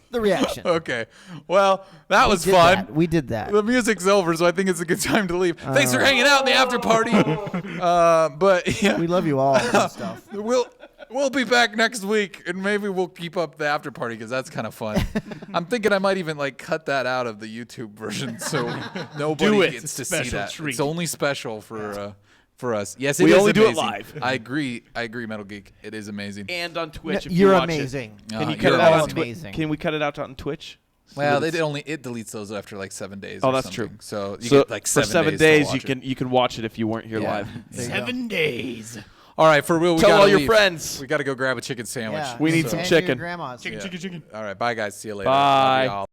The reaction. Okay. Well, that was fun. We did that. The music's over, so I think it's a good time to leave. Thanks for hanging out in the after party. But yeah, We love you all and stuff. we'll be back next week, and maybe we'll keep up the after party because that's kind of fun. I'm thinking I might even like cut that out of the YouTube version so nobody gets to see that. Treat. It's only special for us. Yes, We is only do it amazing. live. I agree, Metal Geek. It is amazing. And on Twitch, if You're you watch amazing. It. Can you cut you're it out on amazing. Twitch? Can we cut it out on Twitch? Well, it deletes those after like 7 days. Oh, or that's something. true. So you So get like for 7 days, to watch you can watch it if you weren't here Yeah. live. There you 7 days. All right, for real, we Tell gotta all your leave. friends. We got to go grab a chicken sandwich. Yeah. We need And some your chicken. grandmas. Chicken. All right, bye guys. See you later. Bye. Love y'all.